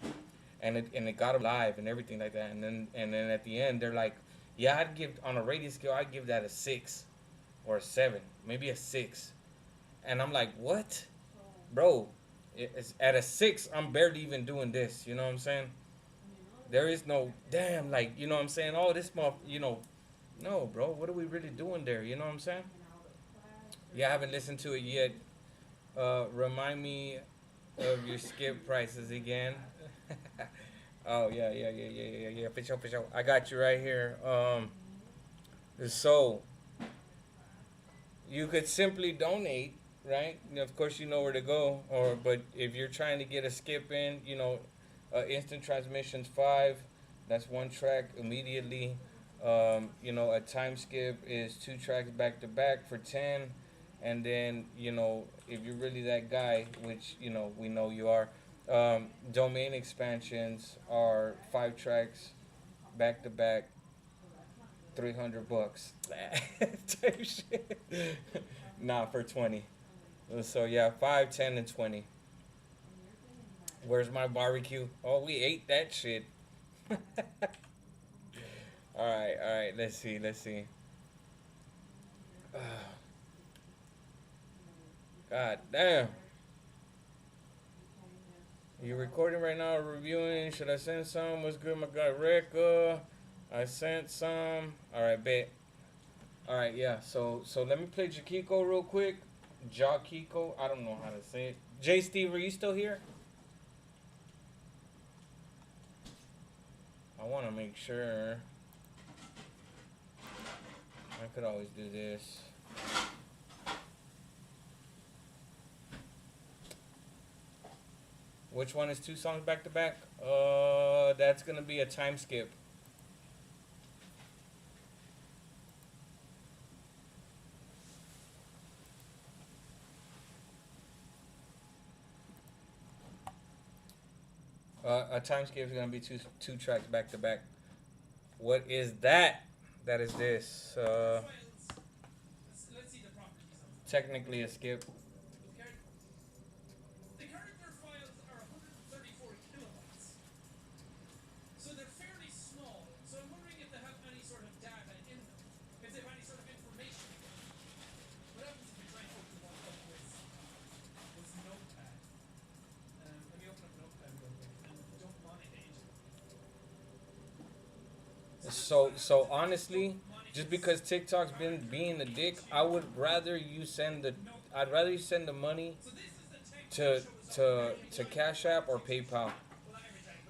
Speaker 1: And it got them live and everything like that. And then at the end, they're like, yeah, I'd give on a rating scale, I'd give that a 6 or a 7, maybe a 6. And I'm like, what, bro? It's at a 6. I'm barely even doing this. You know what I'm saying? There is no damn, like, you know what I'm saying? Oh, this month, no, bro. What are we really doing there? You know what I'm saying? Yeah, I haven't listened to it yet. Remind me of your skip prices again. Oh yeah. For sure. I got you right here. So you could simply donate, right? Of course, you know where to go. But if you're trying to get a skip in, instant transmissions 5. That's one track immediately. A time skip is 2 tracks back to back for 10. And then if you're really that guy, which we know you are, domain expansions are 5 tracks back to back, $300 type shit. Nah, for 20. So yeah, 5, 10, and 20. Where's my barbecue? Oh, we ate that shit. All right. Let's see. God damn. You recording right now or reviewing? Should I send some? What's good, my guy Rick? I sent some. All right, bet. All right, yeah. So let me play Jakiko real quick. Jakiko. I don't know how to say it. J. Steve, are you still here? I want to make sure. I could always do this. Which one is two songs back to back? That's gonna be a time skip. A time skip is gonna be two tracks back to back. What is that? That is this.
Speaker 5: Let's see the properties of it.
Speaker 1: Technically a skip.
Speaker 5: Okay. The character files are 134 kilobytes. So they're fairly small. So I'm wondering if they have any sort of data in them. If they have any sort of information in them. What happens if we try and open one up with Notepad? Let me open up Notepad real quick and don't monitor agent.
Speaker 1: So honestly, just because TikTok's been being a dick, I would rather you send the I'd rather you send the money
Speaker 5: So this is the text
Speaker 1: to to Cash App or PayPal,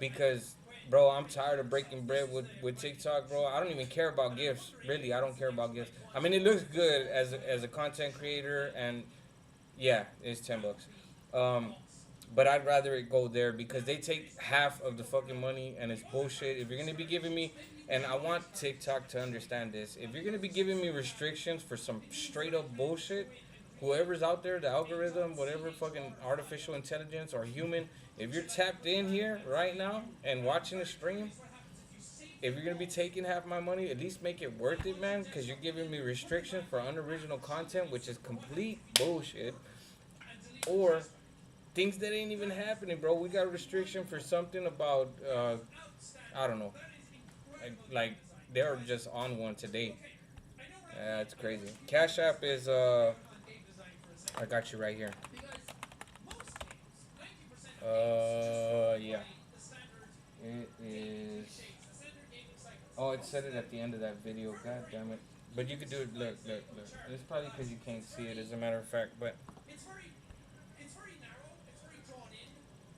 Speaker 1: because bro, I'm tired of breaking bread with TikTok, bro. I don't even care about gifts. Really, I don't care about gifts. I mean, it looks good as a content creator, and yeah, it's $10. Um, but I'd rather it go there because they take half of the fucking money and it's bullshit. If you're gonna be giving me, and I want TikTok to understand this, if you're gonna be giving me restrictions for some straight up bullshit, whoever's out there, the algorithm, whatever fucking artificial intelligence or human, if you're tapped in here right now and watching the stream, if you're gonna be taking half my money, at least make it worth it, man. Because you're giving me restrictions for unoriginal content, which is complete bullshit, or things that ain't even happening, bro. We got a restriction for something about I don't know, like they're just on one today. That's crazy. Cash App is I got you right here. Yeah. It is. Oh, it said it at the end of that video. God damn it. But you could do it. Look, look, look. It's probably because you can't see it, as a matter of fact. But
Speaker 5: it's very narrow, it's very drawn in.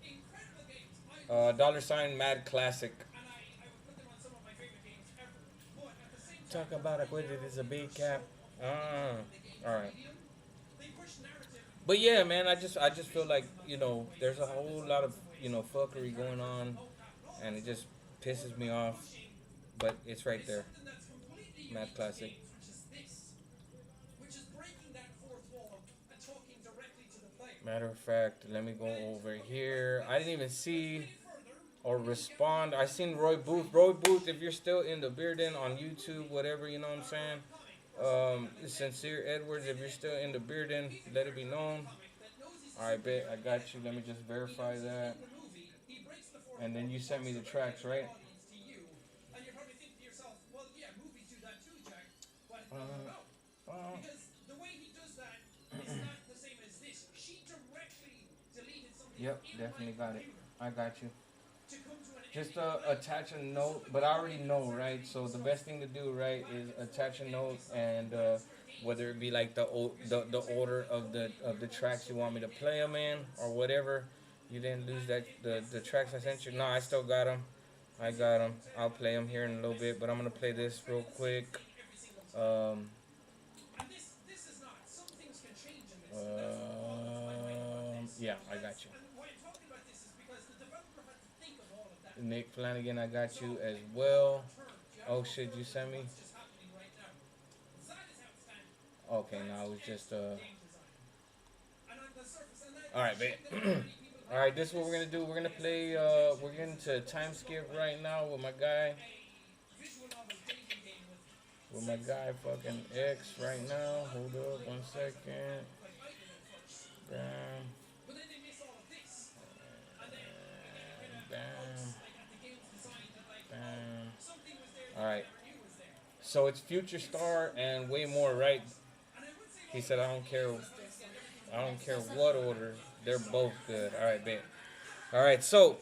Speaker 5: Incredible games.
Speaker 1: dollar sign Mad Classic.
Speaker 5: And I would put them on some of my favorite games ever. But at the same
Speaker 1: Talk
Speaker 5: time,
Speaker 1: about acquitted is a big cap. All right.
Speaker 5: they push narrative.
Speaker 1: But yeah, man, I just feel like, there's a whole lot of, fuckery going on, and it just pisses me off. But it's right there.
Speaker 5: Something that's completely
Speaker 1: Mad
Speaker 5: unique to
Speaker 1: Classic.
Speaker 5: games, which is breaking that fourth wall and talking directly to the player.
Speaker 1: Matter of fact, let me go over here. I didn't even see or respond. I seen Roy Booth. Roy Booth, if you're still in the building on YouTube, whatever, you know what I'm saying? Sincere Edwards, if you're still in the building, let it be known. Alright, bet, I got you. Let me just verify that. And then you sent me the tracks, right?
Speaker 5: And you're probably thinking to yourself, well, yeah, movies do that too, Jack. But no. Because the way he does that is not the same as this. She directly deleted something.
Speaker 1: Yep, definitely got it. I got you.
Speaker 5: To come to an
Speaker 1: Just attach a note, but I already know, right? So the best thing to do, right, is attach a note, and whether it be like the order of the tracks you want me to play them in, or whatever. You didn't lose the tracks I sent you. No, I still got them. I got them. I'll play them here in a little bit, but I'm gonna play this real quick.
Speaker 5: And this is not. Some things can change in this.
Speaker 1: Yeah, I got you.
Speaker 5: And why I'm talking about this is because the developer had to think of all of that.
Speaker 1: Nick Flanagan, I got you as well. Oh shit, you sent me?
Speaker 5: What's just happening right now. That is outstanding.
Speaker 1: Okay, no, it was just
Speaker 5: Game design. And on the surface, and that
Speaker 1: Alright, babe. Alright, this is what we're gonna do. We're gonna play we're getting to time skip right now with my guy.
Speaker 5: visual novel dating game with
Speaker 1: With my guy fucking X right now. Hold up 1 second.
Speaker 5: like I did at first.
Speaker 1: Bam.
Speaker 5: But then they miss all of this. And then
Speaker 1: Bam.
Speaker 5: like at the game's design that like
Speaker 1: Bam.
Speaker 5: something was there that
Speaker 1: Alright.
Speaker 5: I never knew was there.
Speaker 1: So it's Future Star and way more, right?
Speaker 5: And I would say
Speaker 1: He said I don't care what order. They're both good. Alright, babe. Alright, so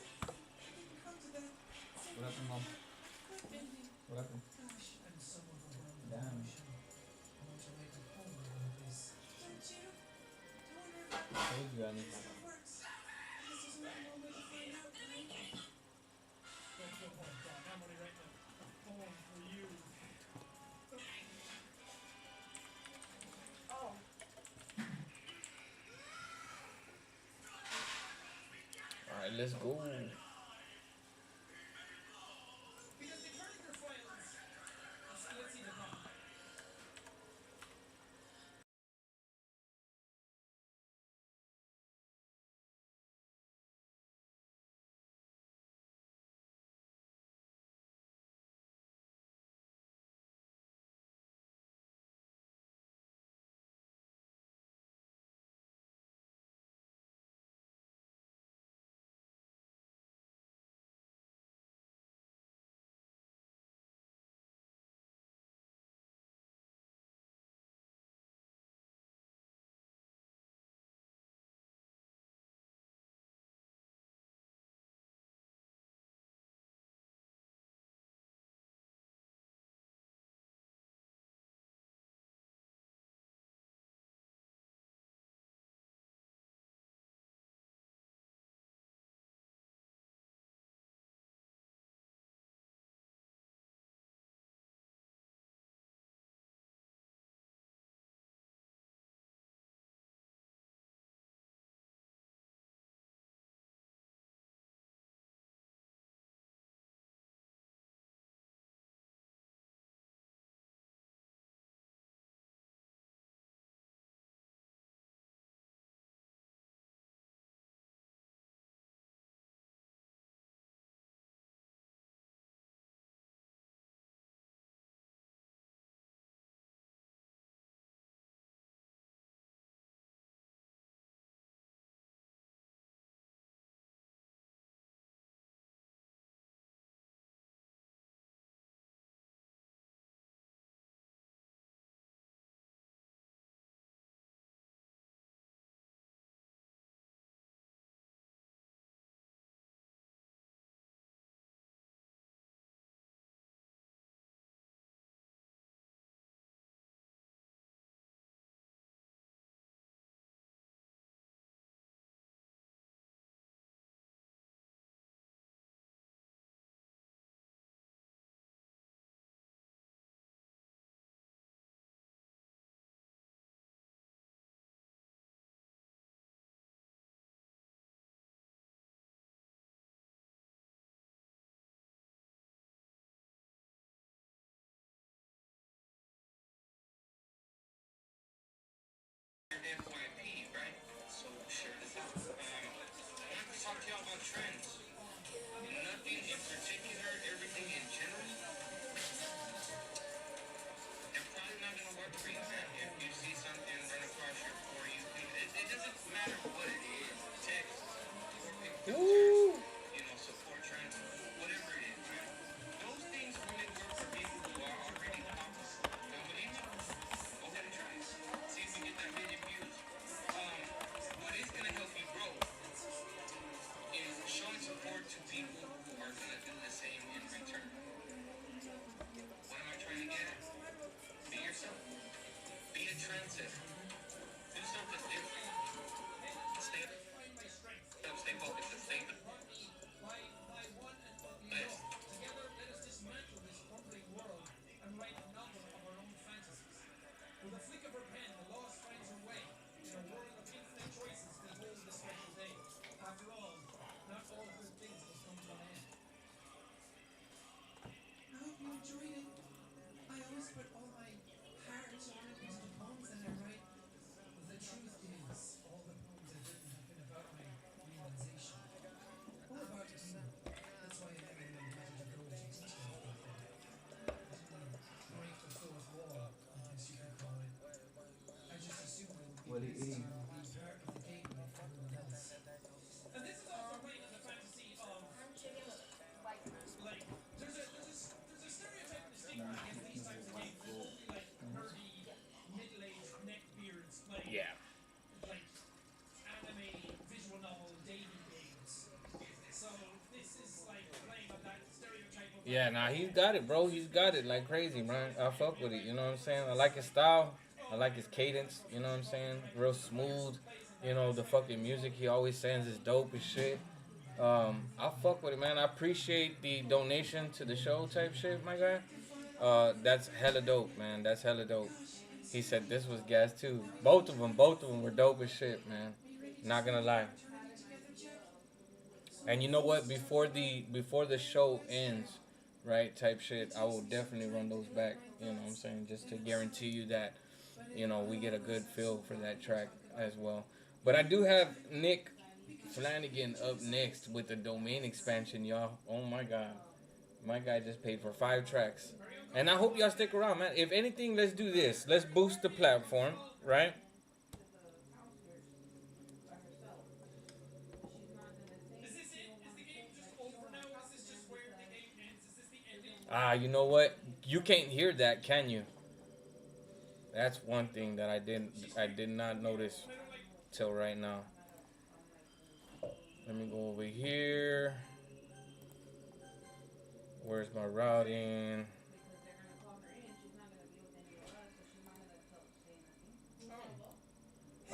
Speaker 1: what happened, Mom? What happened?
Speaker 5: I'm so overwhelmed
Speaker 1: Damn.
Speaker 5: by the show. I want to make a whole lot of this. Don't you? I wonder if
Speaker 1: I told you I need
Speaker 5: it works. This is not one way to find out, right? Oh, God, I'm only writing a poem for you.
Speaker 3: Oh.
Speaker 1: right, let's go.
Speaker 5: Because they've heard of your files. Let's see the prompt.
Speaker 1: FYP, right? So share this out. I want to talk to y'all about trends. Nothing in particular, everything in general. And probably not gonna work for you, man. If you see something run across your for you, it doesn't matter what it is. Text or pictures, support trends, whatever it is, man. Those things only work for people who are already popular. Don't believe me? Go ahead and try it. See if we get that million views. What is gonna help you grow is showing support to people who are gonna do the same in return. What am I trying to get at? Be yourself. Be a trendsetter. Do something different. Stay stay focused and stay the
Speaker 5: My one and only
Speaker 1: best.
Speaker 5: love. Together, let us dismantle this crumbling world and write a novel of our own fantasies. With a flick of her pen, the lost finds her way. In a world of infinite choices, behold this special day. After all, not all good things must come to an end. I hope you enjoyed it. I always put all my heart into the poems that I write. The truth is, all the poems I've written have been about my realization. All about you. That's why I never really wanted to go into detail about them. I didn't break the fourth wall, I guess you could call it. I just assumed it would be best to be part of the game like everyone else. And this is also playing on the fantasy of
Speaker 3: I'm chicken white man.
Speaker 5: like there's a stereotype and a stigma against these types of games. There's only like nerdy, middle-aged neckbeards playing
Speaker 1: Yeah.
Speaker 5: like anime, visual novel, dating games. So this is like playing on that stereotype of
Speaker 1: Yeah, nah, he's got it, bro. He's got it like crazy, man. I fuck with it, you know what I'm saying? I like his style. I like his cadence, you know what I'm saying? Real smooth. The fucking music he always sends is dope as shit. I fuck with it, man. I appreciate the donation to the show type shit, my guy. That's hella dope, man. That's hella dope. He said this was gas too. Both of them were dope as shit, man.
Speaker 5: are you ready to
Speaker 1: Not gonna
Speaker 5: start
Speaker 1: lie.
Speaker 5: our journey together, Jack? So
Speaker 1: And you know what? Before the show ends, right? Type shit. I will definitely run those back. You know what I'm saying? Just to guarantee you that we get a good feel for that track as well. But I do have Nick Flanagan up next with the domain expansion, y'all. Oh my god, my guy just paid for 5 tracks, and I hope y'all stick around, man. If anything, let's do this. Let's boost the platform, right?
Speaker 5: Is this it? Is the game just over now? Is this just where the game ends? Is this the ending?
Speaker 1: Ah, you know what? You can't hear that, can you? That's one thing that I did not notice till right now. Let me go over here. Where's my routing?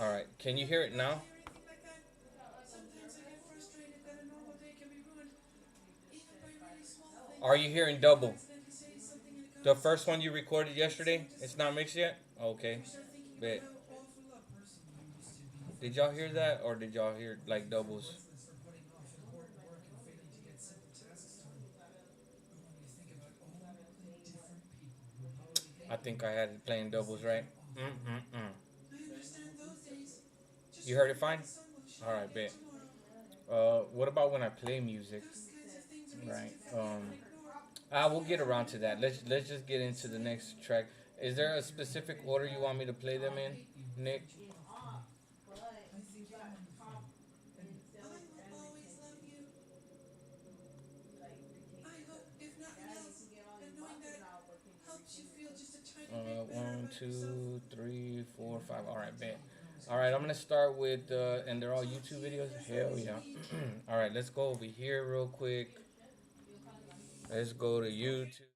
Speaker 1: All right, can you hear it now?
Speaker 5: Sometimes I get frustrated that a normal day can be ruined, even by really small things.
Speaker 1: Are you hearing double?
Speaker 5: Accidentally say something in a
Speaker 1: The
Speaker 5: conversation.
Speaker 1: first one you recorded yesterday, it's not mixed yet? Okay.
Speaker 5: You start thinking
Speaker 1: Bet.
Speaker 5: about how awful a person you used to be.
Speaker 1: Did y'all hear that or did y'all hear like doubles?
Speaker 5: Worthless for putting off important work and failing to get simple tasks done. But when you think about all the different people who probably hate
Speaker 1: I think I had it playing doubles, right? Mm-mm-mm.
Speaker 5: I understand those days. Just
Speaker 1: You heard it
Speaker 5: remember
Speaker 1: fine?
Speaker 5: the sun will shine
Speaker 1: Alright,
Speaker 5: again
Speaker 1: bet.
Speaker 5: tomorrow.
Speaker 1: What about when I play music?
Speaker 5: Those kinds of things are easy
Speaker 1: Right.
Speaker 5: to forget and ignore.
Speaker 1: We'll get around to that. Let's just get into the next track. Is there a specific order you want me to play them in, Nick?
Speaker 5: I think you're wonderful. And I will always love you. I hope, if nothing else, and knowing that helps you feel just a tiny bit better
Speaker 1: One,
Speaker 5: about yourself.
Speaker 1: 2, 3, 4, 5. All right, bet. All right, I'm gonna start with, and they're all YouTube videos. Hell yeah. All right, let's go over here real quick. Let's go to YouTube.